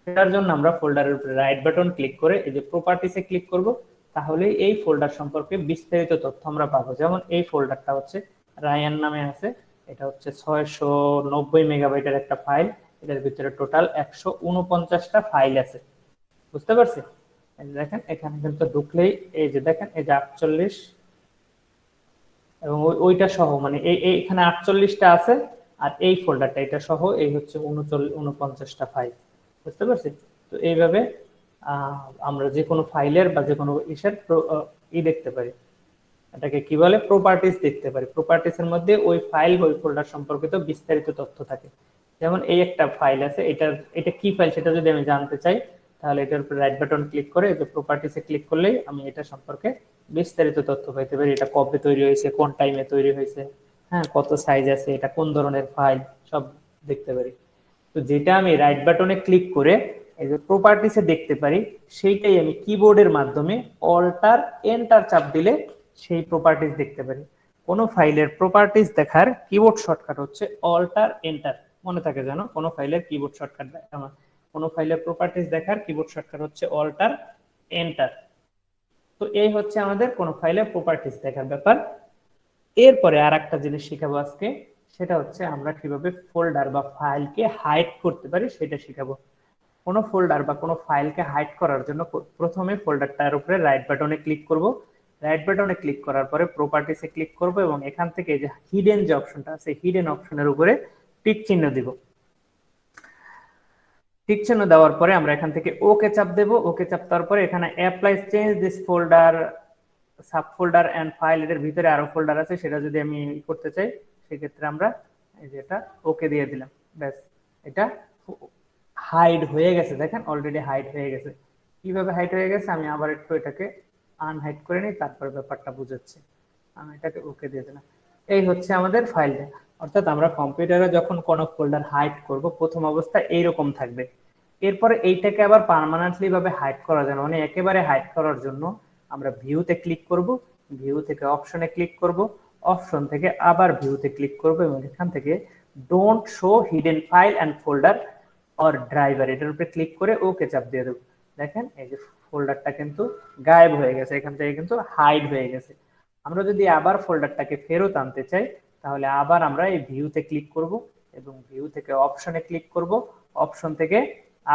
সেটার জন্য আমরা ফোল্ডারের উপরে রাইট বাটন ক্লিক করে এই যে প্রপার্টিসে ক্লিক করব, তাহলে এই ফোল্ডার সম্পর্কে বিস্তারিত তথ্য আমরা পাবো। যেমন এই ফোল্ডারটা হচ্ছে রায়ান নামে আছে, এটা হচ্ছে 690 মেগাবাইটের একটা ফাইল, এটার ভিতরে টোটাল 149টা ফাইল আছে। বুঝতে পারছি? দেখেন এখানে কিন্তু ঢুকলেই এই যে দেখেন এই যে 48 এবং ওইটা সহ মানে এখানে 48টা আছে, আর এই ফোল্ডারটা এটা সহ এই হচ্ছে 49টা ফাইল। বুঝতে পারছি? তো এইভাবে আমরা যে কোনো ফাইলের বা যে কোনো ইসের দেখতে পারি, এটাকে কি বলে প্রপার্টিজ দেখতে পারি। প্রপার্টিসের মধ্যে ওই ফাইল ওই ফোল্ডার সম্পর্কিত বিস্তারিত তথ্য থাকে। যেমন এই একটা ফাইল আছে, এটা কি ফাইল সেটা যদি আমি জানতে চাই তাহলে এটার উপর রাইট বাটন ক্লিক করে এই যে প্রপার্টিসে ক্লিক করলেই আমি এটা সম্পর্কে বিস্তারিত তথ্য পাইতে পারি। এটা কবে তৈরি হয়েছে, কোন টাইমে তৈরি হয়েছে, হ্যাঁ কত সাইজ আছে, এটা কোন ধরনের ফাইল, সব দেখতে পারি। তো যেটা আমি রাইট বাটনে ক্লিক করে এই যে প্রপার্টিসে দেখতে পারি, সেইটাই আমি কিবোর্ডের মাধ্যমে অল্টার এন্টার চাপ দিলে সেই প্রপার্টিস দেখতে পারি। কোনো ফাইলের প্রপার্টিস দেখার কিবোর্ড শর্টকাট হচ্ছে অল্টার এন্টার, মনে থাকে জানো? কোনো ফাইলের কিবোর্ড শর্টকাট কোনো ফাইলের প্রপার্টিস দেখার কিবোর্ড শর্টকাট হচ্ছে অল্টার এন্টার। তো এই হচ্ছে আমাদের কোনো ফাইলের প্রপার্টিস দেখার ব্যাপার। এরপরে আর একটা জিনিস শিখাবো আজকে, সেটা হচ্ছে আমরা কিভাবে ফোল্ডার বা ফাইলকে হাইড করতে পারি সেটা শিখাবো। কোনো ফোল্ডার বা কোনো ফাইলকে হাইড করার জন্য প্রথমে ফোল্ডারটার উপরে রাইট বাটনে ক্লিক করব। রাইট বাটনে ক্লিক করার পরে প্রপার্টিসে ক্লিক করব এবং এখান থেকে যে হিডেন যে অপশনটা আছে হিডেন অপশনের উপরে টিক চিহ্ন দিব। টিক চিহ্ন দেওয়ার পরে আমরা এখান থেকে ওকে চাপ দেব। ওকে চাপ দেওয়ার পরে এখানে apply change this folder sub folder and file, এর ভিতরে আরো ফোল্ডার আছে, সেটা যদি আমি করতে চাই সেক্ষেত্রে আমরা এই যে এটা ওকে দিয়ে দিলাম। ব্যাস, এটা হাইড হয়ে গেছে। দেখেন অলরেডি হাইড হয়ে গেছে। কিভাবে হাইড হয়ে গেছে আমি আবার একটু এটাকে আনহাইড করে নিই, তারপর ব্যাপারটা বুঝাচ্ছি। আমি এটাকে ওকে দিয়ে দিলাম। এই হচ্ছে আমাদের ফাইলটা। অর্থাৎ আমরা কম্পিউটারে যখন কোনো ফোল্ডার হাইড করব প্রথম অবস্থা এইরকম থাকবে। এরপরে এইটাকে আবার পার্মানেন্টলি ভাবে হাইড করা যায় না, মানে একেবারে হাইড করার জন্য আমরা ভিউতে ক্লিক করব, ভিউ থেকে অপশনে ক্লিক করব, অপশন থেকে আবার ভিউতে ক্লিক করব এবং এখান থেকে don't show hidden file and folder or driver, এটার উপরে ক্লিক করে ওকে চাপ দিয়ে দেবো। দেখেন এই যে ফোল্ডারটা কিন্তু গায়েব হয়ে গেছে, এখান থেকে কিন্তু হাইড হয়ে গেছে। আমরা যদি আবার ফোল্ডারটাকে ফেরত আনতে চাই তাহলে আবার আমরা এই ভিউতে ক্লিক করব এবং ভিউ থেকে অপশনে ক্লিক করব, অপশন থেকে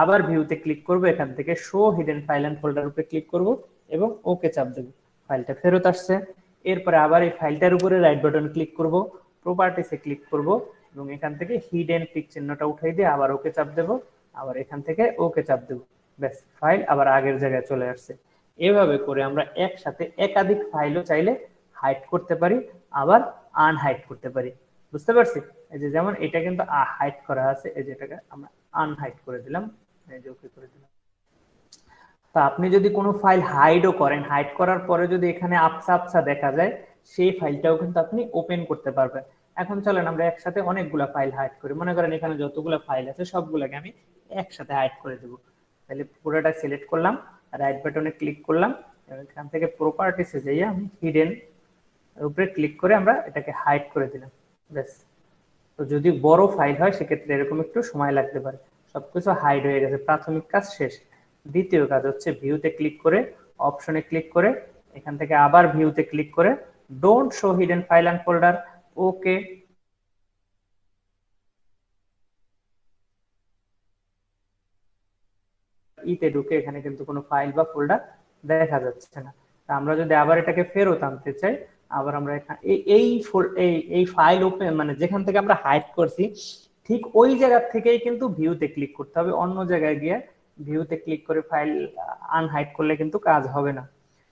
আবার ভিউতে ক্লিক করব, এখান থেকে show hidden file and folder উপরে ক্লিক করব এবং ওকে চাপ দেব। ফাইলটা ফেরত আসছে। এরপরে আবার এই ফাইলটার উপরে রাইট বাটন ক্লিক করব, প্রপার্টিসে ক্লিক করব এবং এখান থেকে হিডেন টিক চিহ্নটা উঠাই দিয়ে আবার ওকে চাপ দেব, আবার এখান থেকে ওকে চাপ দেব। ব্যাস, ফাইল আবার আগের জায়গায় চলে আসছে। এভাবে করে আমরা একসাথে একাধিক ফাইলও চাইলে হাইড করতে পারি, আবার আনহাইড করতে পারি। বুঝতে পারছি? এই যে যেমন এটা কিন্তু হাইড করা আছে, এই যে এটাকে আমরা আনহাইড করে দিলাম, এই যে ওকে করে দিলাম। তা আপনি যদি কোনো ফাইল হাইডও করেন, হাইড করার পরে যদি এখানে আবছা আবছা দেখা যায়, সেই ফাইলটাও কিন্তু আপনি ওপেন করতে পারবেন। এখন চলেন আমরা একসাথে অনেকগুলা ফাইল হাইড করি। মনে করেন এখানে যতগুলো ফাইল আছে সবগুলোকে আমি একসাথে হাইড করে দেব। তাহলে পুরোটা সিলেক্ট করলাম, রাইট বাটনে ক্লিক করলাম, এখান থেকে প্রপার্টিসে যাই আমি হিডেন উপরে ক্লিক করে আমরা এটাকে হাইড করে দিলাম। ব্যাস। তো যদি বড় ফাইল হয় সেক্ষেত্রে এরকম একটু সময় লাগতে পারে। সবকিছু হাইড হয়ে গেছে, প্রাথমিক কাজ শেষ। দ্বিতীয় কাজ হচ্ছে ভিউতে ক্লিক করে অপশনে ক্লিক করে এখান থেকে আবার ভিউতে ক্লিক করে don't show hidden file and folder, okay. ইতে ঢুকে এখানে কিন্তু কোনো ফাইল বা ফোল্ডার দেখা যাচ্ছে না। আমরা যদি আবার এটাকে ফেরত আনতে চাই আবার আমরা এখানে এই ফাইল ওপেন মানে যেখান থেকে আমরা হাইড করছি ঠিক ওই জায়গা থেকেই কিন্তু ভিউতে ক্লিক করতে হবে, অন্য জায়গায় গিয়ে ভিউতে ক্লিক করে ফাইল আনহাইড করলে কিন্তু কাজ হবে না।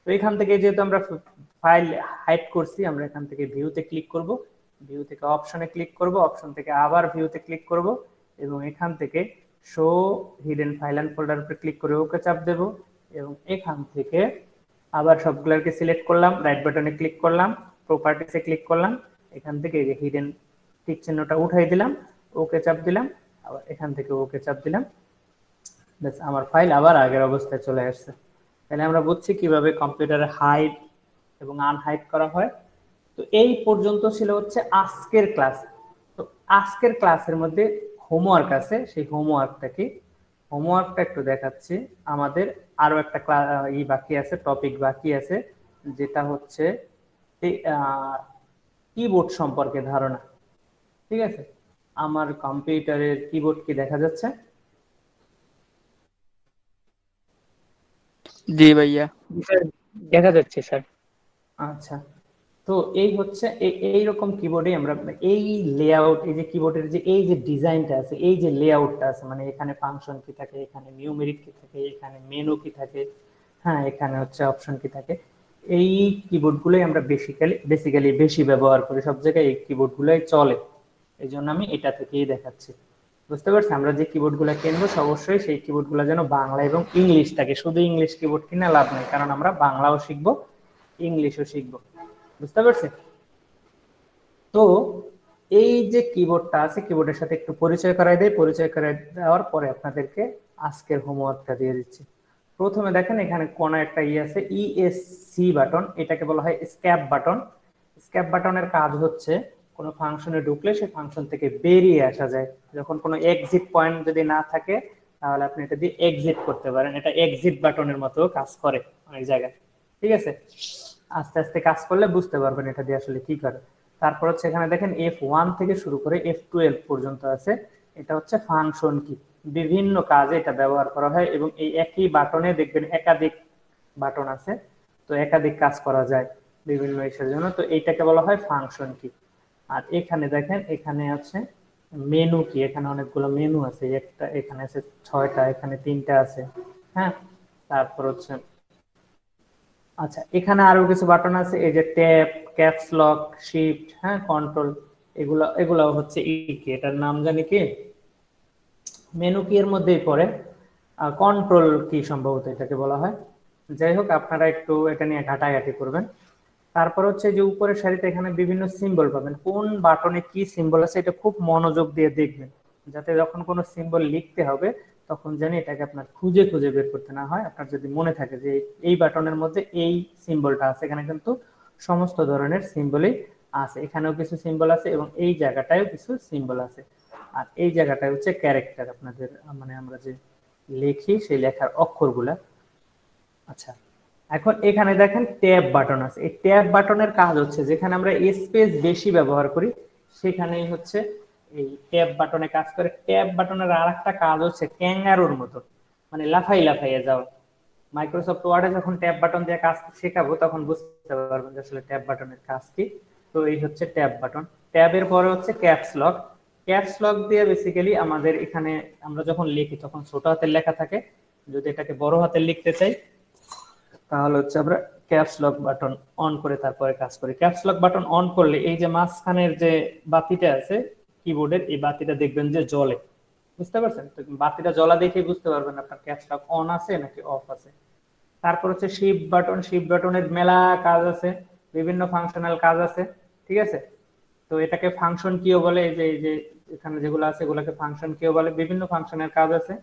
তো এখান থেকে যেহেতু আমরা ফাইল হাইড করছি, আমরা এখান থেকে ভিউতে ক্লিক করব, ভিউ থেকে অপশনে ক্লিক করব, অপশন থেকে আবার ভিউতে ক্লিক করব এবং এখান থেকে show hidden file and folder উপরে ক্লিক করে ওকে চাপ দেব এবং এখান থেকে আবার সবগুলোকে সিলেক্ট করলাম, রাইট বাটনে ক্লিক করলাম, প্রপার্টিসে ক্লিক করলাম, এখান থেকে এই যে হিডেন টিক চিহ্নটা উঠাই দিলাম, ওকে চাপ দিলাম, আবার এখান থেকে ওকে চাপ দিলাম, ব্যাস আমার ফাইল আবার আগের অবস্থায় চলে আসছে। তাহলে আমরা বুঝছি কিভাবে কম্পিউটারে হাইড এবং আনহাইড করা হয়। তো এই পর্যন্ত ছিল হচ্ছে আজকের ক্লাস। তো আজকের ক্লাসের মধ্যে হোমওয়ার্ক আছে, সেই হোমওয়ার্কটা কি, হোমওয়ার্কটা একটু দেখাচ্ছি। আমাদের আরো একটা বাকি আছে, টপিক বাকি আছে, যেটা হচ্ছে কিবোর্ড সম্পর্কে ধারণা। ঠিক আছে, আমার কম্পিউটারের কিবোর্ড কি দেখা যাচ্ছে? জি ভাইয়া। স্যার দেখা যাচ্ছে স্যার। আচ্ছা, তো এই হচ্ছে এইরকম কিবোর্ডে আমরা এই লেআউট, এই যে কিবোর্ডের যে এই যে ডিজাইনটা আছে, এই যে লেআউটটা আছে, মানে এখানে ফাংশন কি থাকে, এখানে নিউমেরিক কি থাকে, এখানে মেনু কি থাকে, হ্যাঁ এখানে হচ্ছে অপশন কি থাকে, এই কিবোর্ড গুলোই আমরা বেসিক্যালি বেশি ব্যবহার করি, সব জায়গায় এই কিবোর্ড গুলোই চলে। এই জন্য আমি এটা থেকেই দেখাচ্ছি। বুঝতে পারছি, আমরা যে কিবোর্ড গুলা কিনবো অবশ্যই সেই কিবোর্ড গুলা যেন বাংলা এবং ইংলিশ থাকে। শুধু ইংলিশ কিবোর্ড কিনে লাভ নাই, কারণ আমরা বাংলাও শিখবো ইংলিশও শিখবো। বুঝতে পারছি? তো এই যে কিবোর্ডটা আছে, কিবোর্ডের সাথে একটু পরিচয় করাই দেয়, পরিচয় করাই দেওয়ার পরে আপনাদেরকে আজকের হোমওয়ার্কটা দিয়ে দিচ্ছি। প্রথমে দেখেন এখানে কোন একটা আছে ইএসসি বাটন, এটাকে বলা হয় স্ক্যাপ বাটন। স্ক্যাপ বাটনের কাজ হচ্ছে কোনো ফাংশনে ঢুকলে সেই ফাংশন থেকে বেরিয়ে আসা যায়। যখন কোনো এক্সিট পয়েন্ট যদি না থাকে তাহলে আপনি এটা দিয়ে এক্সিট করতে পারেন। এটা এক্সিট বাটনের মতো কাজ করে অনেক জায়গায়। ঠিক আছে, আস্তে আস্তে কাজ করলে বুঝতে পারবেন এটা দিয়ে আসলে কি করে। তারপর হচ্ছে এখানে দেখেন F1 থেকে শুরু করে F12 পর্যন্ত আছে, এটা হচ্ছে ফাংশন কি, বিভিন্ন কাজে এটা ব্যবহার করা হয় এবং এই একই বাটনে দেখবেন একাধিক বাটন আছে, তো একাধিক কাজ করা যায় বিভিন্ন ইসের জন্য, তো এইটাকে বলা হয় ফাংশন কি। আর এখানে দেখেন এখানে আছে মেনু কি, এখানে অনেকগুলো মেনু আছে, একটা এখানে আছে 6টা, এখানে 3টা আছে, হ্যাঁ। তারপর হচ্ছে আচ্ছা এখানে আরো কিছু বাটন আছে, এই যে ট্যাব, ক্যাপস লক, শিফট, হ্যাঁ, কন্ট্রোল, এগুলো হচ্ছে কি, এটার নাম জানি কি, মেনু কি এর মধ্যেই পড়ে, কন্ট্রোল কি সম্ভবত এটাকে বলা হয়। যাই হোক, আপনারা একটু এটা নিয়ে ঘাটাঘাটি করবেন। তারপর হচ্ছে যে উপরের সারিতে এখানে বিভিন্ন সিম্বল পাবেন, কোন বাটনে কি সিম্বল আছে এটা খুব মনোযোগ দিয়ে দেখবেন, যাতে যখন কোনো সিম্বল লিখতে হবে তখন জানি এটাকে আপনার খুঁজে খুঁজে বের করতে না হয়। আপনার যদি মনে থাকে যে এই বাটনের মধ্যে এই সিম্বলটা আছে, এখানে কিন্তু সমস্ত ধরনের সিম্বলই আছে, এখানেও কিছু সিম্বল আছে এবং এই জায়গাটায়ও কিছু সিম্বল আছে। আর এই জায়গাটায় হচ্ছে ক্যারেক্টার, আপনাদের মানে আমরা যে লিখি সেই লেখার অক্ষরগুলা। আচ্ছা, এখন এখানে দেখেন ট্যাব বাটন আছে, এই ট্যাব বাটনের কাজ হচ্ছে যেখানে আমরা স্পেস বেশি ব্যবহার করি সেখানেই হচ্ছে এই ট্যাব বাটনে কাজ করে। ট্যাব বাটনের আর একটা কাজ হচ্ছে ক্যাঙ্গারুর মতো, মানে লাফাই লাফাইয়ে যাওয়া। মাইক্রোসফট ওয়ার্ডে যখন ট্যাব বাটন দিয়ে কাজ শেখাবো তখন বুঝতে পারবেন যে আসলে ট্যাব বাটনের কাজ কি। তো এই হচ্ছে ট্যাব বাটন। ট্যাবের পরে হচ্ছে ক্যাপস লক। ক্যাপস লক দিয়ে বেসিক্যালি আমাদের এখানে আমরা যখন লিখি তখন ছোট হাতের লেখা থাকে, যদি এটাকে বড় হাতের লিখতে চাই তাহলে হচ্ছে আমরা ক্যাপস লক বাটন অন করে তারপরে কাজ করি। ক্যাপস লক বাটন অন করলে এই যে মাঝখানের যে বাতিটা আছে কিবোর্ডের, এই বাতিটা দেখবেন যে জ্বলে। বুঝতে পারছেন? তো বাতিটা জ্বলা দেখেই বুঝতে পারবেন আপনার ক্যাপস লক অন আছে নাকি অফ আছে। তারপর হচ্ছে শিফট বাটন। শিফট বাটনের মেলা কাজ আছে, বিভিন্ন ফাংশনাল কাজ আছে। ঠিক আছে, তো এটাকে ফাংশন কিও বলে, এই যে এখানে যেগুলো আছে এগুলোকে ফাংশন কিও বলে, বিভিন্ন ফাংশনের কাজ আছে।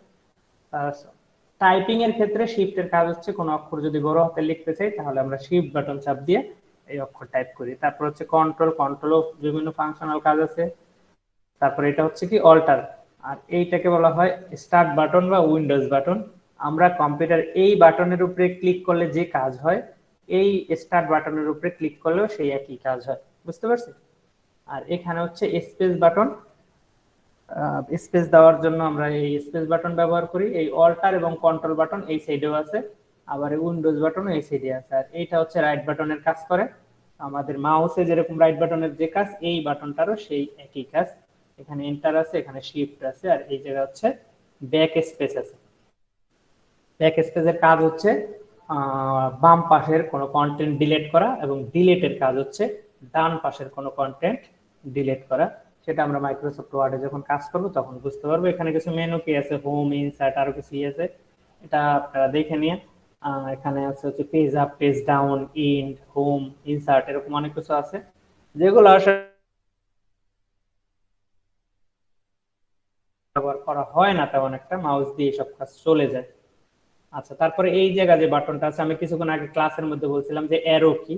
টাইপিং এর ক্ষেত্রে শিফটের কাজ হচ্ছে কোন অক্ষর যদি বড় হাতে লিখতে চাই তাহলে আমরা শিফট বাটন চাপ দিয়ে এই অক্ষর টাইপ করি। তারপর হচ্ছে কন্ট্রোল, কন্ট্রোলও বিভিন্ন ফাংশনাল কাজ আছে। তারপর এটা হচ্ছে কি অল্টার, আর এইটাকে বলা হয় স্টার্ট বাটন বা উইন্ডোজ বাটন। আমরা কম্পিউটার এই বাটনের উপরে ক্লিক করলে যে কাজ হয় এই স্টার্ট বাটনের উপরে ক্লিক করলেও সেই একই কাজ হয়। বুঝতে পারছি? আর এখানে হচ্ছে স্পেস বাটন, স্পেস দেওয়ার জন্য আমরা এই স্পেস বাটন ব্যবহার করি। এই অল্টার এবং কন্ট্রোল বাটন এই সাইডেও আছে, আবার উইন্ডোজ বাটন এই সাইডে আছে। আর এইটা হচ্ছে রাইট বাটনের কাজ করে। আমাদের মাউসে যেরকম রাইট বাটনের যে কাজ, এই বাটনটারও সেই একই কাজ। এখানে এন্টার আছে, এখানে শিফট আছে, আর এই জায়গা হচ্ছে ব্যাক স্পেস আছে। ব্যাক স্পেসের কাজ হচ্ছে বাম পাশের কোনো কন্টেন্ট ডিলিট করা, এবং ডিলিটের কাজ হচ্ছে ডান পাশের কোনো কন্টেন্ট ডিলিট করা। সেটা আমরা মাইক্রোসফট ওয়ার্ডে যখন কাজ করব তখন বুঝতে পারবো। এখানে কিছু মেনু কি আছে, হোম, ইনসার্ট, আরো কিছু আছে, এটা আপনারা দেখে নিয়ে। এখানে আছে হচ্ছে page up, page down, ইন্ড, home, insert, এরকম অনেক কিছু আছে যেগুলো আসলে ব্যবহার করা হয় না তেমন একটা, মাউস দিয়ে সব কাজ চলে যায়। আচ্ছা, তারপরে এই জায়গা যে বাটনটা আছে, আমি কিছুক্ষণ আগে ক্লাসের মধ্যে বলছিলাম যে অ্যারো কি,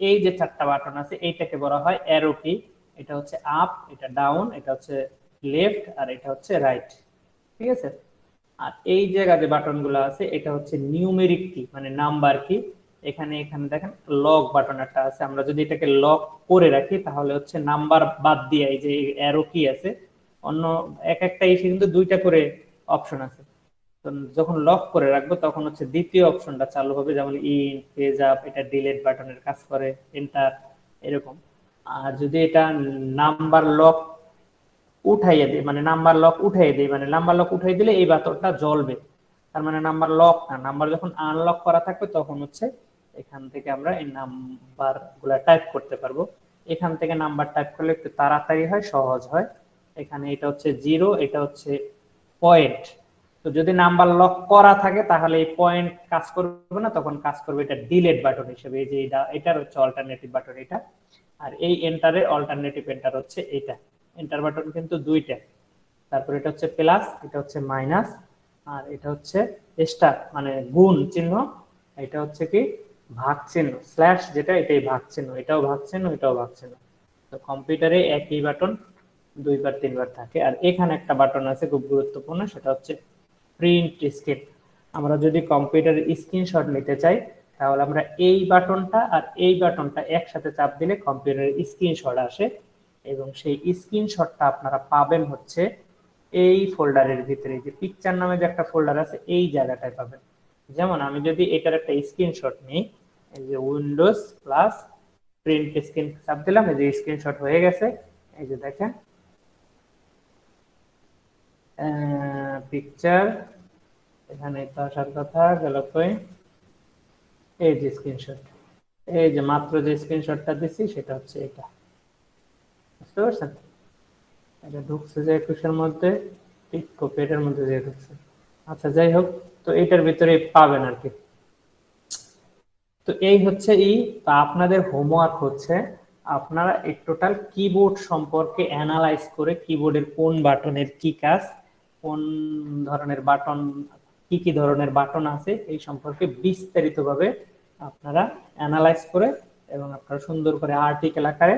এই যে চারটা বাটন আছে এইটাকে বলা হয় অ্যারো কি। এটা হচ্ছে আপ, এটা ডাউন, এটা হচ্ছে লেফট, আর এটা হচ্ছে রাইট। ঠিক আছে। আর এই জায়গা যে বাটনগুলো আছে এটা হচ্ছে নিউমেরিক কি, মানে নাম্বার কি। এখানে এখানে দেখেন লক বাটন একটা আছে, আমরা যদি এটাকে লক করে রাখি তাহলে হচ্ছে নাম্বার বাদ দিয়ে এই যে অ্যারো কি আছে, অন্য এক একটা ইসে কিন্তু দুইটা করে অপশন আছে। তো যখন লক করে রাখবো তখন হচ্ছে দ্বিতীয় অপশনটা চালু হবে, যেমন ইন, পেজ আপ, এটা ডিলিট বাটনের কাজ করে, এন্টার, এরকম। আর যদি এটা নাম্বার লক উঠাইয়ে দিই, মানে নাম্বার লক উঠাই দিই, মানে নাম্বার লক উঠাই দিলে এই বাটনটা জ্বলবে, তার মানে নাম্বার লক না। নাম্বার যখন আনলক করা থাকবে তখন হচ্ছে এখান থেকে আমরা এই নাম্বার গুলা টাইপ করতে পারবো। এখান থেকে নাম্বার টাইপ করলে একটু তাড়াতাড়ি হয়, সহজ হয়। এখানে এটা হচ্ছে 0, এটা হচ্ছে পয়েন্ট। তো যদি নাম্বার লক করা থাকে তাহলে এই পয়েন্ট কাজ করবে না, তখন কাজ করবে এটা ডিলিট বাটন হিসেবে। এই যে এটার হচ্ছে অল্টারনেটিভ বাটন এটা, আর এই এন্টারের অল্টারনেটিভ এন্টার হচ্ছে এটা। এন্টার বাটন কিন্তু দুইটা, তারপর এটা হচ্ছে প্লাস, এটা হচ্ছে মাইনাস, আর এটা হচ্ছে স্টার মানে গুণ চিহ্ন, এটা হচ্ছে কি ভাগ চিহ্ন, স্ল্যাশ যেটা, এটাই ভাগ চিহ্ন, এটাও ভাগ চিহ্ন, এটাও ভাগ চিহ্ন। তো কম্পিউটারে একই বাটন দুইবার তিনবার থাকে। আর এখানে একটা বাটন আছে খুব গুরুত্বপূর্ণ, সেটা হচ্ছে প্রিন্ট স্ক্রিন। আমরা যদি কম্পিউটারের স্ক্রিনশট নিতে চাই তাহলে আমরা এই বাটনটা আর এই বাটনটা একসাথে চাপ দিলে কম্পিউটারের স্ক্রিনশট আসে, এবং সেই স্ক্রিনশটটা আপনারা পাবেন হচ্ছে এই ফোল্ডারের ভিতরে, যে পিকচার নামে যে একটা ফোল্ডার আছে এই জায়গাটায় পাবেন। যেমন আমি যদি এটার একটা স্ক্রিনশট নিই, এই যে উইন্ডোজ প্লাস প্রিন্ট স্ক্রিন চাপ দিলাম, এই যে স্ক্রিনশট হয়ে গেছে। এই যে দেখেন পিকচার, এখানে তো আসার কথা গেল কই, এই যে স্ক্রিনশট, এই যে মাত্র যে স্ক্রিনশটটা দিছি সেটা হচ্ছে এটা, বুঝতে পারছেন? এটা ঢুকছে যে একুশের মধ্যে, ঠিক কপি এটার মধ্যে যে ঢুকছে। আচ্ছা, যাই হোক, তো এটার ভিতরে পাবেন আর কি। তো এই হচ্ছে আপনাদের হোমওয়ার্ক হচ্ছে আপনারা এই টোটাল কিবোর্ড সম্পর্কে অ্যানালাইজ করে কিবোর্ডের কোন বাটনের কি কাজ, কোন ধরনের বাটন, কি কি ধরনের বাটন আছে এই সম্পর্কে বিস্তারিতভাবে আপনারা অ্যানালাইজ করে, এবং আপনারা সুন্দর করে আর্টিকেল আকারে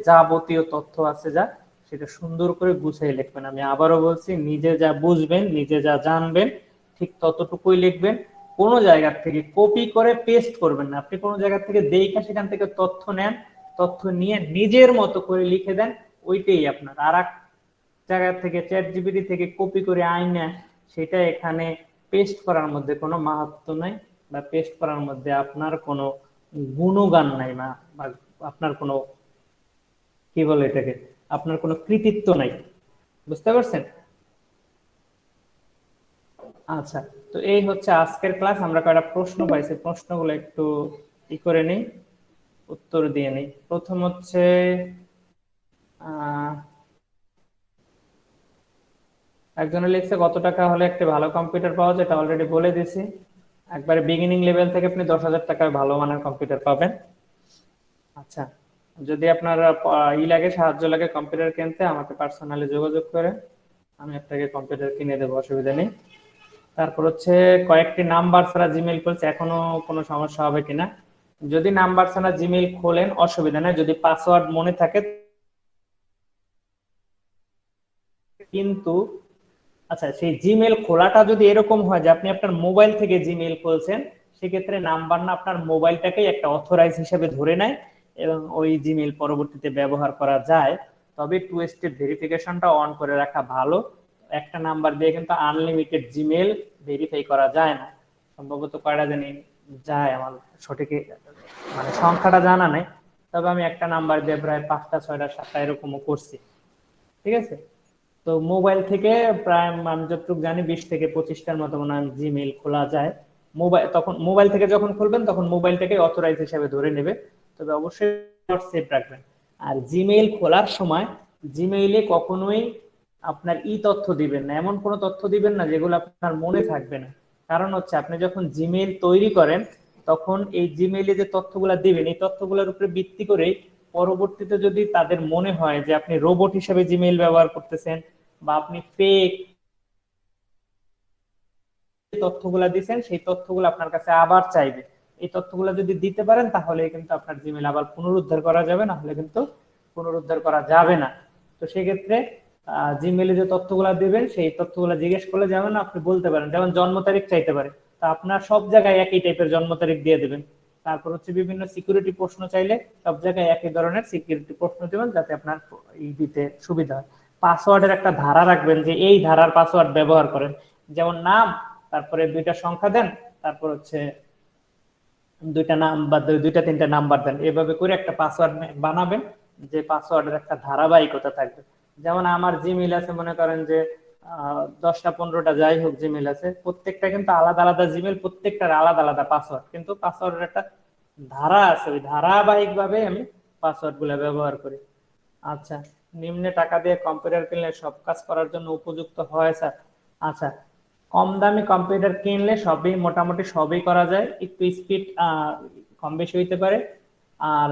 যাবতীয় তথ্য আছে যা, সেটা সুন্দর করে গুছিয়ে লিখবেন। আমি আবারও বলছি, নিজে যা বুঝবেন, নিজে যা জানবেন ঠিক ততটুকুই লিখবেন। কোনো জায়গা থেকে কপি করে পেস্ট করবেন না। আপনি কোনো জায়গা থেকে দেখে সেখান থেকে তথ্য নেন, তথ্য নিয়ে নিজের মতো করে লিখে দেন, ওইটাই আপনার। আর এক জায়গা থেকে চ্যাট জিপিটি থেকে কপি করে আইনা সেটা এখানে পেস্ট করার মধ্যে কোনো মাহাত্ম্য নাই, বা পেস্ট করার মধ্যে আপনার কোনো গুণগান নাই, বা আপনার কোনো কি বলে এটাকে, আপনার কোনো কৃতিত্ব নাই। বুঝতে পারছেন? আচ্ছা, তো এই হচ্ছে আজকের ক্লাস। আমরা কয়েকটা প্রশ্ন পাইছি, প্রশ্নগুলো একটু ই করে নেই, উত্তর দিয়ে নেই। প্রথম হচ্ছে একজনে লিখছে কত টাকা হলে একটা ভালো কম্পিউটার পাওয়া যায়, এটা অলরেডি বলে দিছি। একবারে বিগিনিং লেভেল থেকে আপনি 10,000 টাকায় ভালো মানের কম্পিউটার পাবেন। আচ্ছা, যদি আপনার লাগে, সাহায্য লাগে কম্পিউটার কিনতে, আমাকে পার্সোনালি যোগাযোগ করে আমি আপনাকে কম্পিউটার কিনে দেবো, অসুবিধা নেই। তারপর হচ্ছে কয়েকটি নাম্বার ছাড়া জিমেইল খুলছে, এখনো কোনো সমস্যা হবে কিনা। যদি নাম্বার ছাড়া জিমেইল খোলেন অসুবিধা নেই, যদি পাসওয়ার্ড মনে থাকে। কিন্তু আচ্ছা, সেই জিমেইল খোলাটা যদি এরকম হয় যে আপনি আপনার মোবাইল থেকে জিমেইল খুলছেন, সেক্ষেত্রে নাম্বার না আপনার মোবাইলটাকেই একটা অথরাইজ হিসেবে ধরে নেয়, এবং ওই জিমেইল পরবর্তীতে ব্যবহার করা যায়। তবে টু স্টেপ ভেরিফিকেশনটা অন করে রাখা ভালো। একটা নাম্বার দিয়ে কিন্তু আনলিমিটেড জিমেল ভেরিফাই করা যায় না, সম্ভবত কয়টা জানি যায়, আমার সঠিক মানে সংখ্যাটা জানা নেই, তবে আমি একটা নাম্বার দিয়ে প্রায় 5টা 6টা 7টা এরকমও করছি। ঠিক আছে, তো মোবাইল থেকে প্রায় আমি যতটুকু জানি 20 থেকে 25টার মতো মনে হয় জিমেইল খোলা যায়। তখন মোবাইল থেকে যখন খুলবেন তখন মোবাইলটাকে অথরাইজ হিসেবে ধরে নেবে, তবে অবশ্যই সেভ রাখবেন। আর জিমেইল খোলার সময় জিমেইলে কখনোই আপনার তথ্য দিবেন না, এমন কোনো তথ্য দিবেন না যেগুলো আপনার মনে থাকবে না। কারণ হচ্ছে আপনি যখন জিমেইল তৈরি করেন তখন এই জিমেইলে যে তথ্যগুলো দিবেন এই তথ্যগুলোর উপরে ভিত্তি করেই পরবর্তীতে যদি তাদের মনে হয় যে আপনি রোবট হিসেবে জিমেইল ব্যবহার করতেছেন বা আপনি ফেক তথ্যগুলা দিচ্ছেন, সেই তথ্যগুলো আপনার কাছে আবার চাইবে। এই তথ্যগুলো যদি দিতে পারেন তাহলে কিন্তু আপনার জিমেইল আবার পুনরুদ্ধার করা যাবে, না হলে কিন্তু পুনরুদ্ধার করা যাবে না। তো সেক্ষেত্রে জিমেইলে যে তথ্যগুলো দিবেন সেই তথ্যগুলো জিজ্ঞেস করলে যেমন আপনি বলতে পারেন, যেমন জন্ম তারিখ চাইতে পারে, তা আপনার সব জায়গায় একই টাইপের জন্ম তারিখ দিয়ে দিবেন। তারপর হচ্ছে বিভিন্ন সিকিউরিটি প্রশ্ন চাইলে সব জায়গায় একই ধরনের সিকিউরিটি প্রশ্ন দিবেন, যাতে আপনার দিতে সুবিধা হয়। পাসওয়ার্ডের একটা ধারা রাখবেন যে এই ধারার পাসওয়ার্ড ব্যবহার করেন, যেমন নাম, তারপরে 2টা সংখ্যা দেন, তারপর হচ্ছে 2টা নাম বা 2টা 3টা নাম্বার দেন, এভাবে করে একটা পাসওয়ার্ড বানাবেন, যে পাসওয়ার্ডের একটা ধারাবাহিকতা থাকবে। যেমন আমার জিমেইল আছে, মনে করেন যে 10টা 15টা যাই হোক জিমেইল আছে, প্রত্যেকটা কিন্তু আলাদা আলাদা জিমেইল, প্রত্যেকটার আলাদা আলাদা পাসওয়ার্ড, কিন্তু পাসওয়ার্ডের একটা ধারা আছে, ওই ধারাবাহিক ভাবে আমি পাসওয়ার্ড গুলা ব্যবহার করি। আচ্ছা, নিম্নে টাকা দিয়ে কম্পিউটার কিনলে সব কাজ করার জন্য উপযুক্ত হয় স্যার? আচ্ছা, কম দামি কম্পিউটার কিনলে সবই মোটামুটি সবই করা যায়, একটু স্পিড কম বেশি হইতে পারে। আর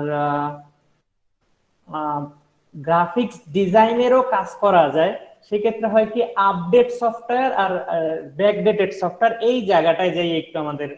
গ্রাফিক্স ডিজাইনেরও কাজ করা যায়, সেক্ষেত্রে হয় কি আপডেট সফটওয়্যার আর ব্যাকডেটেড সফটওয়্যার এই জায়গাটায় যাই একটু আমাদের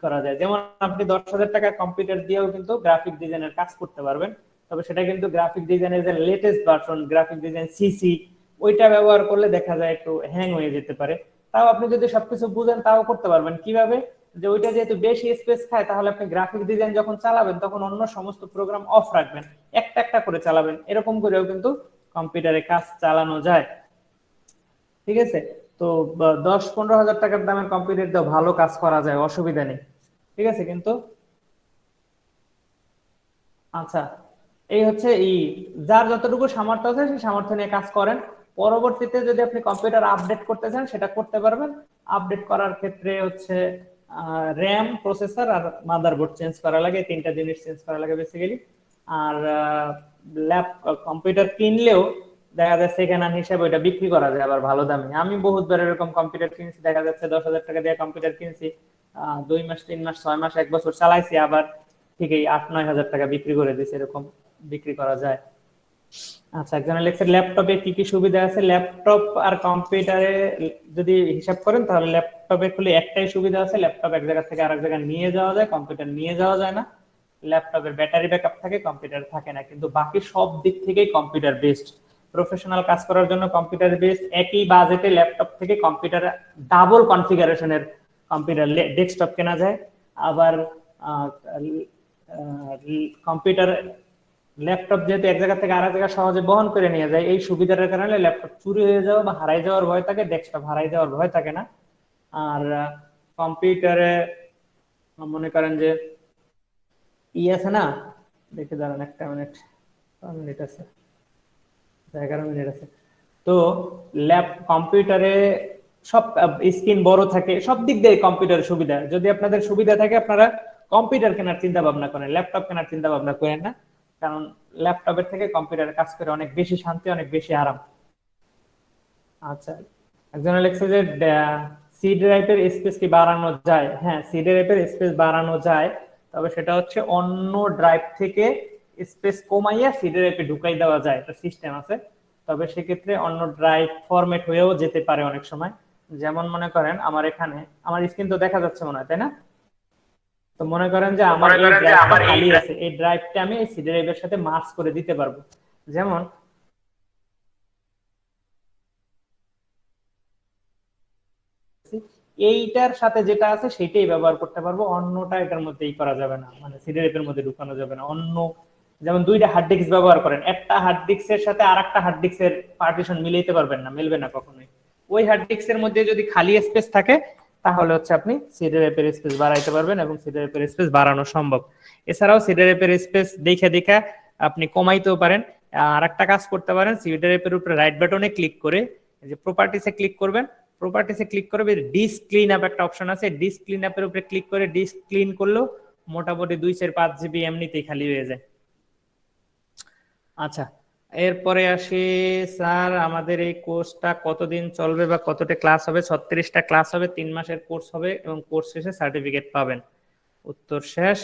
করা যায়। যেমন আপনি 10,000 টাকার কম্পিউটার দিয়েও কিন্তু গ্রাফিক ডিজাইনের কাজ করতে পারবেন, তবে সেটা কিন্তু গ্রাফিক ডিজাইনের যে latest version graphic design CC, ওইটা ব্যবহার করলে দেখা যায় একটু হ্যাং হয়ে যেতে পারে। তাও আপনি যদি সবকিছু বুঝেন তাও করতে পারবেন। কিভাবে? যে ওইটা যেহেতু বেশি স্পেস খায়, তাহলে আপনি গ্রাফিক ডিজাইন যখন চালাবেন তখন অন্য সমস্ত প্রোগ্রাম অফ রাখবেন, একটা একটা করে চালাবেন, এরকম করেও কিন্তু কম্পিউটারে কাজ চালানো যায়। ঠিক আছে, তো 10-15 হাজার টাকার দামের কম্পিউটার দিয়ে ভালো কাজ করা যায়, অসুবিধা নেই। ঠিক আছে, কিন্তু আচ্ছা, এই হচ্ছে যার যতটুকু সামর্থ্য আছে সেই সামর্থ্য নিয়ে কাজ করেন। পরবর্তীতে যদি আপনি কম্পিউটার আপডেট করতে চান সেটা করতে পারবেন। আপডেট করার ক্ষেত্রে হচ্ছে র্যাম, প্রসেসর আর মাদারবোর্ড চেঞ্জ করা লাগে, 3টা জিনিস চেঞ্জ করা লাগে বেসিক্যালি। আর কম্পিউটার কিনলেও দেখা যাচ্ছে সেকেন্ড হ্যান্ড হিসাবে ওইটা বিক্রি করা যায় আবার ভালো দামে। আমি বহুতবার এরকম কম্পিউটার কিনছি, দেখা যাচ্ছে 10,000 টাকা দিয়ে কম্পিউটার কিনছি, 2 মাস 3 মাস 6 মাস 1 বছর চালাইছি, আবার ঠিক এই 8-9 হাজার টাকা বিক্রি করে দিচ্ছে, এরকম বিক্রি করা যায়। আচ্ছা, একজনের লেখছে ল্যাপটপে কি কি সুবিধা আছে? ল্যাপটপ আর কম্পিউটারে যদি হিসাব করেন তাহলে ল্যাপটপে খুলে একটাই সুবিধা আছে, ল্যাপটপ এক জায়গা থেকে আরেক জায়গায় নিয়ে যাওয়া যায়, কম্পিউটার নিয়ে যাওয়া যায় না। ল্যাপটপের ব্যাটারি ব্যাকআপ থাকে, কম্পিউটার থাকে না, কিন্তু বাকি সব দিক থেকেই কম্পিউটার বেস্ট। প্রফেশনাল কাজ করার জন্য কম্পিউটার বেস্ট। একই বাজেটে ল্যাপটপ থেকে কম্পিউটার ডাবল কনফিগারেশনের কম্পিউটার ডেস্কটপ কেনা যায়। আবার কম্পিউটার ল্যাপটপ যেহেতু এক জায়গা থেকে আরেক জায়গায় সহজে বহন করে নিয়ে যায়, এই সুবিধাটার কারণে ল্যাপটপ চুরি হয়ে যাওয়া বা হারাই যাওয়ার ভয় থাকে, ডেস্কটপ হারাই যাওয়ার ভয় থাকে না। আর কম্পিউটারে মনে করেন যে আছে না, দেখে দাঁড়ান একটা মিনিট, মিনিট আছে, 11 মিনিট আছে। তো কম্পিউটারে সব স্ক্রিন বড় থাকে, সব দিক দিয়ে কম্পিউটারের সুবিধা। যদি আপনাদের সুবিধা থাকে আপনারা কম্পিউটার কেনার চিন্তা ভাবনা করেন, ল্যাপটপ কেনার চিন্তা ভাবনা করেন না, কারণ ল্যাপটপের থেকে কম্পিউটারে কাজ করে অনেক বেশি শান্তি, অনেক বেশি আরাম। আচ্ছা, একজন লেখছে যে সি ড্রাইভের স্পেস কি বাড়ানো যায়? হ্যাঁ, সি ড্রাইভের স্পেস বাড়ানো যায়, তবে সেটা হচ্ছে অন্য ড্রাইভ থেকে স্পেস কমাইয়া সি ড্রাইভে ঢুকাই দেওয়া যায়, এটা সিস্টেম আছে। তবে সেক্ষেত্রে অন্য ড্রাইভ ফরম্যাট হয়েও যেতে পারে অনেক সময়। যেমন মনে করেন আমার এখানে আমার স্ক্রিন তো দেখা যাচ্ছে মনে হয়, তাই না? তো মনে করেন যে আমার এই ড্রাইভটা খালি আছে, এই ড্রাইভটা আমি এই সি ড্রাইভের সাথে মার্জ করে দিতে পারবো। যেমন এইটার সাথে যেটা আছে সেটাই ব্যবহার করতে পারবো, অন্যটা এটার মধ্যে করা যাবে না, মানে সি ড্রাইভের মধ্যে ঢুকানো যাবে না, অন্য যেমন দুইটা হার্ড ডিস্ক ব্যবহার করেন, একটা হার্ড ডিস্কের সাথে আরেকটা হার্ড ডিস্কের পার্টিশন মিলাইতে পারবেন না, মিলবে না কখনোই। ওই হার্ড ডিস্কের মধ্যে যদি খালি স্পেস থাকে তাহলে হচ্ছে আপনি সিডিআরএফ এর স্পেস বাড়াইতে পারবেন এবং সিডিআরএফ এর স্পেস বাড়ানো সম্ভব। এছাড়াও সিডিআরএফ এর স্পেস দেখে দেখে আপনি কমাইতেও পারেন। আর একটা কাজ করতে পারেন, সিডিআরএফ এর উপরে রাইট বাটনে ক্লিক করে যে প্রপার্টিসে ক্লিক করবেন, প্রপার্টিসে ক্লিক করবে ডিস্ক ক্লিন আপ একটা অপশন আছে, ডিস্ক ক্লিন আপের উপরে ক্লিক করে ডিস্ক ক্লিন করলেও মোটামুটি 2-4-5 জিবি এমনিতেই খালি হয়ে যায়। আচ্ছা, এরপরে আসি স্যার, আমাদের এই কোর্সটা কতদিন চলবে বা কতটা ক্লাস হবে? 36টা ক্লাস হবে, 3 মাসের কোর্স হবে এবং কোর্স শেষে সার্টিফিকেট পাবেন। উত্তর শেষ।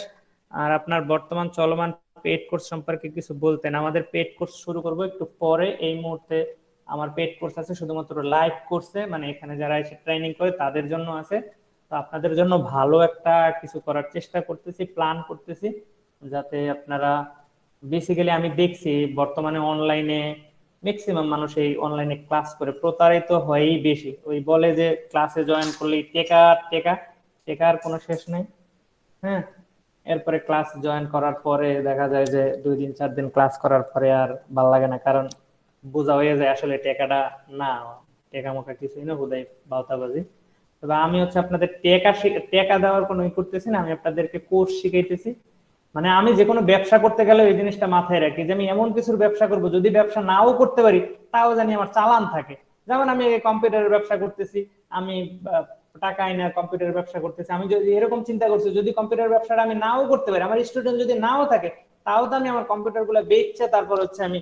আর আপনার বর্তমান চলমান পেড কোর্স সম্পর্কে কিছু বলতেন? আমাদের পেড কোর্স শুরু করব একটু পরে, এই মুহূর্তে আমার পেড কোর্স আছে শুধুমাত্র লাইভ কোর্সে, মানে এখানে যারা এসে ট্রেনিং করে তাদের জন্য আছে। তো আপনাদের জন্য ভালো একটা কিছু করার চেষ্টা করতেছি, প্ল্যান করতেছি, যাতে আপনারা বেসিক্যালি, আমি দেখছি বর্তমানে অনলাইনে ম্যাক্সিমাম মানুষ এই অনলাইনে ক্লাস করে প্রতারিত হয়ই বেশি। ওই বলে যে ক্লাসে জয়েন করলেই টেকা টেকা, টেকার কোনো শেষ নেই। হ্যাঁ, এরপরে ক্লাস জয়েন করার পরে দেখা যায় যে 2 দিন 4 দিন ক্লাস করার পরে আর ভালো লাগে না, কারণ বোঝা হয়ে যায় আসলে টেকাটা না, টেকা মোকা কিছুই না, বোধহয় বাউতাবাজি। তবে আমি হচ্ছে আপনাদের টেকা দেওয়ার কোনো ই করতেছি না, আমি আপনাদেরকে কোর্স শিখাইতেছি। মানে আমি যে কোনো ব্যবসা করতে গেলে এই জিনিসটা মাথায় রাখি যে আমি এমন কিছুর ব্যবসা করব, যদি ব্যবসা নাও করতে পারি তাও জানি আমার চালান থাকে। যেমন আমি কম্পিউটারের ব্যবসা করতেছি, আমি টাকা আইনা কম্পিউটারের ব্যবসা করতেছি, আমি যদি এরকম চিন্তা করছি যদি কম্পিউটার ব্যবসাটা আমি নাও করতে পারি, আমার স্টুডেন্ট যদি নাও থাকে, তাও তো আমি আমার কম্পিউটার গুলো বেচছে তারপর হচ্ছে আমি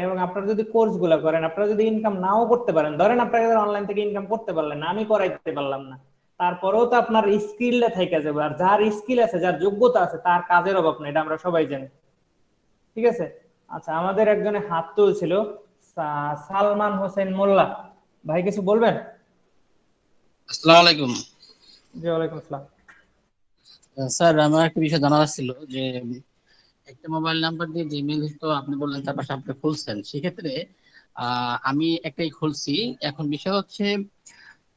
এবং আপনারা যদি কোর্স গুলা করেন, আপনারা যদি ইনকাম নাও করতে পারেন, ধরেন আপনারা অনলাইন থেকে ইনকাম করতে পারলেন না, আমি করাইতে পারলাম না, তারপরেও তো আপনার স্কিলটা থেকে যাবে। আর যার স্কিল আছে, যার যোগ্যতা আছে, তার কাজের অভাব নেই, এটা আমরা সবাই জানি। ঠিক আছে? আচ্ছা, আমাদের একজনে হাত তুলছিল, সালমান হোসেন মোল্লা ভাই, কিছু বলবেন? আসসালামু আলাইকুম। জি, ওয়ালাইকুম আসসালাম। স্যার, আমার একটা বিষয় জানার ছিল যে একটা মোবাইল নাম্বার দিয়ে জিমেইল তো আপনি বললেন, তার পাশে আপনি খুলছেন, সেক্ষেত্রে আমি একটাই খুলছি। এখন বিষয় হচ্ছে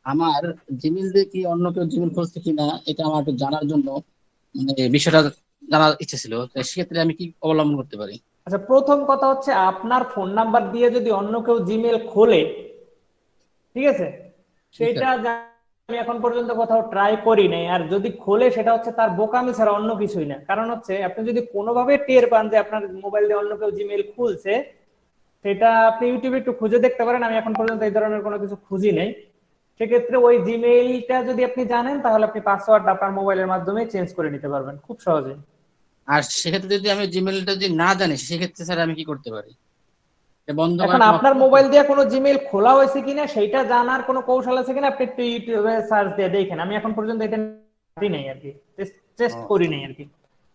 আমার জিমেইল দিয়ে কি অন্য কেউ জিমেইল খুলছে কিনা, এটা আমার একটু জানার জন্য, মানে বিষয়টা জানার ইচ্ছে ছিল। তো সেক্ষেত্রে আমি কি অবলম্বন করতে পারি? আচ্ছা, প্রথম কথা হচ্ছে আপনার ফোন নাম্বার দিয়ে যদি অন্য কেউ জিমেইল খোলে, ঠিক আছে, সেটা আমি এখন পর্যন্ত কোথাও ট্রাই করি নাই। আর যদি খোলে সেটা হচ্ছে তার বোকামি ছাড়া অন্য কিছুই না। কারণ হচ্ছে আপনি যদি কোনোভাবে টের পান যে আপনার মোবাইল দিয়ে অন্য কেউ জিমেইল খুলছে, সেটা আপনি ইউটিউবে একটু খুঁজে দেখতে পারেন, আমি এখন পর্যন্ত এই ধরনের কোনো কিছু খুঁজি নাই। সেক্ষেত্রে ওই জিমেইলটা যদি আপনি জানেন তাহলে আপনি পাসওয়ার্ড আপনার মোবাইলের মাধ্যমে চেঞ্জ করে নিতে পারবেন খুব সহজে। আর সেক্ষেত্রে যদি আমি জিমেইলটা যদি না জানি, সেক্ষেত্রে স্যার আমি কি করতে পারি? বন্ধ এখন করার আপনার মোবাইল দিয়ে কোনো জিমেইল খোলা হয়েছে কিনা সেইটা জানার কোনো কৌশল আছে কিনা আপনি একটু ইউটিউবে সার্চ দিয়ে দেখেন। আমি এখন পর্যন্ত এটা করি নাই আর কি, টেস্ট করি নাই আর কি।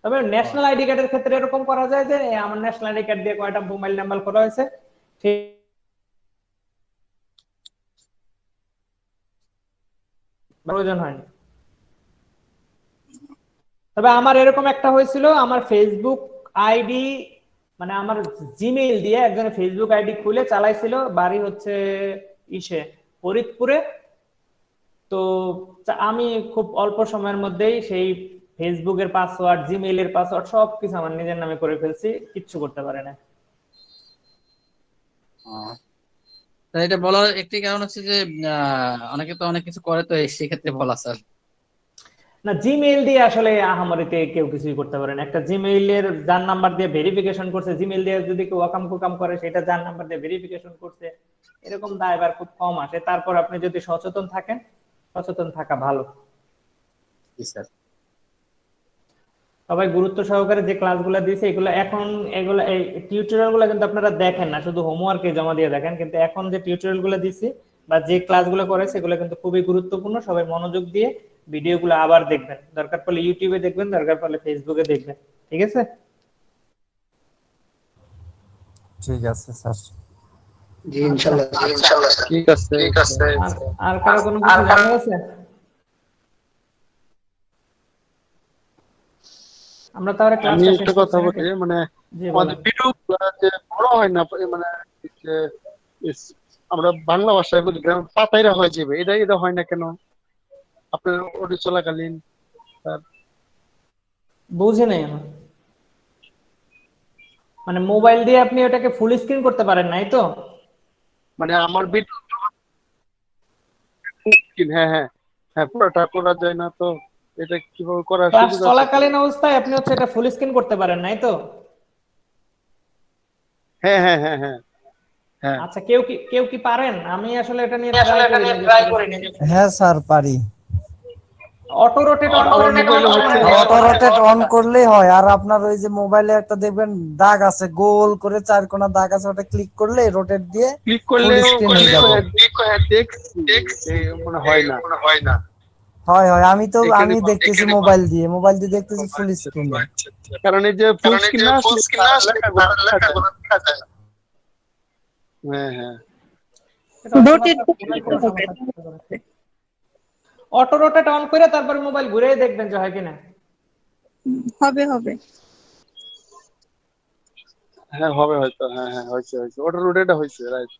তবে ন্যাশনাল আইডি কার্ডের ক্ষেত্রে এরকম করা যায় যে আমার ন্যাশনাল আইডি কার্ড দিয়ে কয়টা মোবাইল নাম্বার খোলা হয়েছে সেই প্রয়োজন হয়নি। তবে আমার এরকম একটা হয়েছিল, আমার ফেসবুক আইডি, মানে আমার জিমেইল দিয়ে একজন ফেসবুক আইডি খুলে চালাইছিল, বাড়ি হচ্ছে ইসে ফরিদপুরে। তো আমি খুব অল্প সময়ের মধ্যেই সেই ফেসবুকের পাসওয়ার্ড, জিমেইলের পাসওয়ার্ড সবকিছু আমার নিজের নামে করে ফেলছি, কিচ্ছু করতে পারে না। তাই এটা বলার একটি কারণ হচ্ছে যে অনেকে তো অনেক কিছু করে, তো সেক্ষেত্রে বলা স্যার। না, জিমেইল দিয়ে আসলে আহামরিতে কেউ কিছুই করতে পারে না। একটা জিমেইলের যার নাম্বার দিয়ে ভেরিফিকেশন করছে, জিমেইল দিয়ে যদি কেউ ওয়াকাম কুকাম করে সেটা যার নাম্বার দিয়ে ভেরিফিকেশন করছে, এরকম দায়ভার খুব কম আসে। তারপর আপনি যদি সচেতন থাকেন, সচেতন থাকা ভালো। স্যার, সবাই গুরুত্ব সহকারে যে ক্লাসগুলো দিয়েছে এগুলো এখন, এগুলো এই টিউটোরিয়াল গুলো কিন্তু আপনারা দেখেন না, শুধু হোমওয়ার্কে জমা দিয়ে দেখেন, কিন্তু এখন যে টিউটোরিয়াল গুলো দিচ্ছি বা যে ক্লাসগুলো করে সেগুলো কিন্তু খুবই গুরুত্বপূর্ণ। সবাই মনোযোগ দিয়ে ভিডিওগুলো আবার দেখবেন, দরকার পড়লে ইউটিউবে দেখবেন, দরকার পড়লে ফেসবুকে দেখবেন। ঠিক আছে? ঠিক আছে স্যার। জি ইনশাআল্লাহ। ঠিক আছে। আর কারো কোনো কিছু জানার আছে? আমরা তাহলে আমি ক্লাসটা একটা শেষ কথা করছি বলি, নাকি? মানে জি আমাদের বলেন। ভিডিও যে বড় হয় না, মানে যে আমরা বাংলা ভাষায় বলি পাতাইরা হয়ে যাবে, এটা এটা হয় না কেন? আপনার ওটি চলাকালীন স্যার। বুঝে নেই আমার, মানে মোবাইল দিয়ে আপনি ওটাকে ফুল স্ক্রিন করতে পারেন নাই তো? মানে আমার ভিডিও, হ্যাঁ হ্যাঁ হ্যাঁ, পুরোটা করা যায় না তো, এটা কিভাবে করার ক্লাস সুযোগ আছে তো? চলাকালীন অবস্থায় আপনি হচ্ছে এটা ফুল স্ক্রিন করতে পারেন নাই তো? হ্যাঁ হ্যাঁ হ্যাঁ হ্যাঁ হ্যাঁ। আচ্ছা, কেউ কি পারেন? আমি আসলে এটা নিয়ে ট্রাই করিনি। হ্যাঁ স্যার পারি। অটো রোটেট অন আমার করে মোবাইলে হচ্ছে অটো রোটেট অন করলেই হয়। আর আপনার ওই যে মোবাইলে একটা দেখবেন দাগ আছে, গোল করে চার কোণা দাগ আছে, ওটা ক্লিক করলে রোটেট দিয়ে ক্লিক ফুল করলে স্ক্রিন হয়ে যাবে। দেখছি মনে হয় না। হয় হয়, আমি এখানে দেখতেছি মোবাইল দিয়ে দেখতেছি ফুল স্ক্রিনে। কারণ এই যে ফুল স্ক্রিন না আসলে লেখাগুলো দেখা যায় না। হ্যাঁ হ্যাঁ অটো রোটেট অন করে তারপর মোবাইল ঘুরে দেখবেন যে হয় কিনা। হবে হবে। হ্যাঁ হবে হয়তো, হ্যাঁ হ্যাঁ হয়েছে হয়েছে, ওটা রোটেটা হয়েছে, রাইট।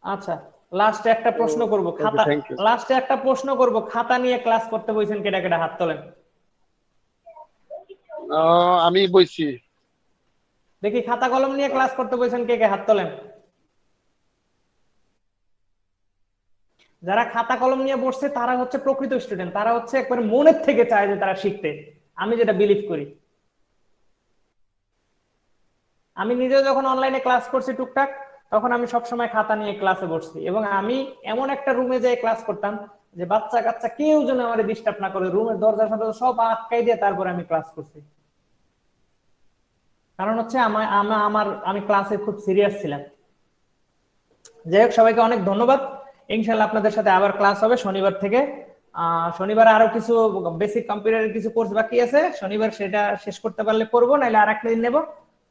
আচ্ছা, লাস্টে একটা প্রশ্ন করব, খাতা থ্যাংক ইউ। লাস্টে একটা প্রশ্ন করব, খাতা নিয়ে ক্লাস করতে বলছেন কেডা কেডা? হাত তোলেন আমি বইছি। দেখি, খাতা কলম নিয়ে ক্লাস করতে বলছেন কে কে? হাত তোলেন। যারা খাতা কলম নিয়ে বসছে তারা হচ্ছে প্রকৃত স্টুডেন্ট, তারা হচ্ছে একবারে মনের থেকে চায় যে তারা শিখতে, আমি যেটা বিলিভ করি। আমি নিজে যখন অনলাইনে ক্লাস করছি টুকটাক, তখন আমি সবসময় খাতা নিয়ে ক্লাসে বসছি, এবং আমি এমন একটা রুমে যাই ক্লাস করতাম যে বাচ্চা কাচ্চা কেউ যেন আমার ডিস্টার্ব না করে, রুমের দরজা ফরজা সব আটকাই দিয়ে তারপরে আমি ক্লাস করছি। কারণ হচ্ছে আমি ক্লাসে খুব সিরিয়াস ছিলাম। যাই হোক, সবাইকে অনেক ধন্যবাদ। ইনশাল্লাহ আপনাদের সাথে আবার ক্লাস হবে শনিবার থেকে। শনিবার আরো কিছু বেসিক কম্পিউটারের কিছু কোর্স বাকি আছে, শনিবার সেটা শেষ করতে পারলে করবো, নাহলে আর একটা দিন নেবো,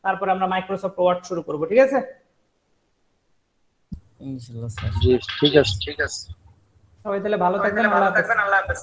তারপর আমরা মাইক্রোসফট ওয়ার্ড শুরু করবো। ঠিক আছে? ইনশাআল্লাহ স্যার। জি ঠিক আছে। সবাই তাহলে ভালো থাকবেন। আল্লাহ হাফেজ।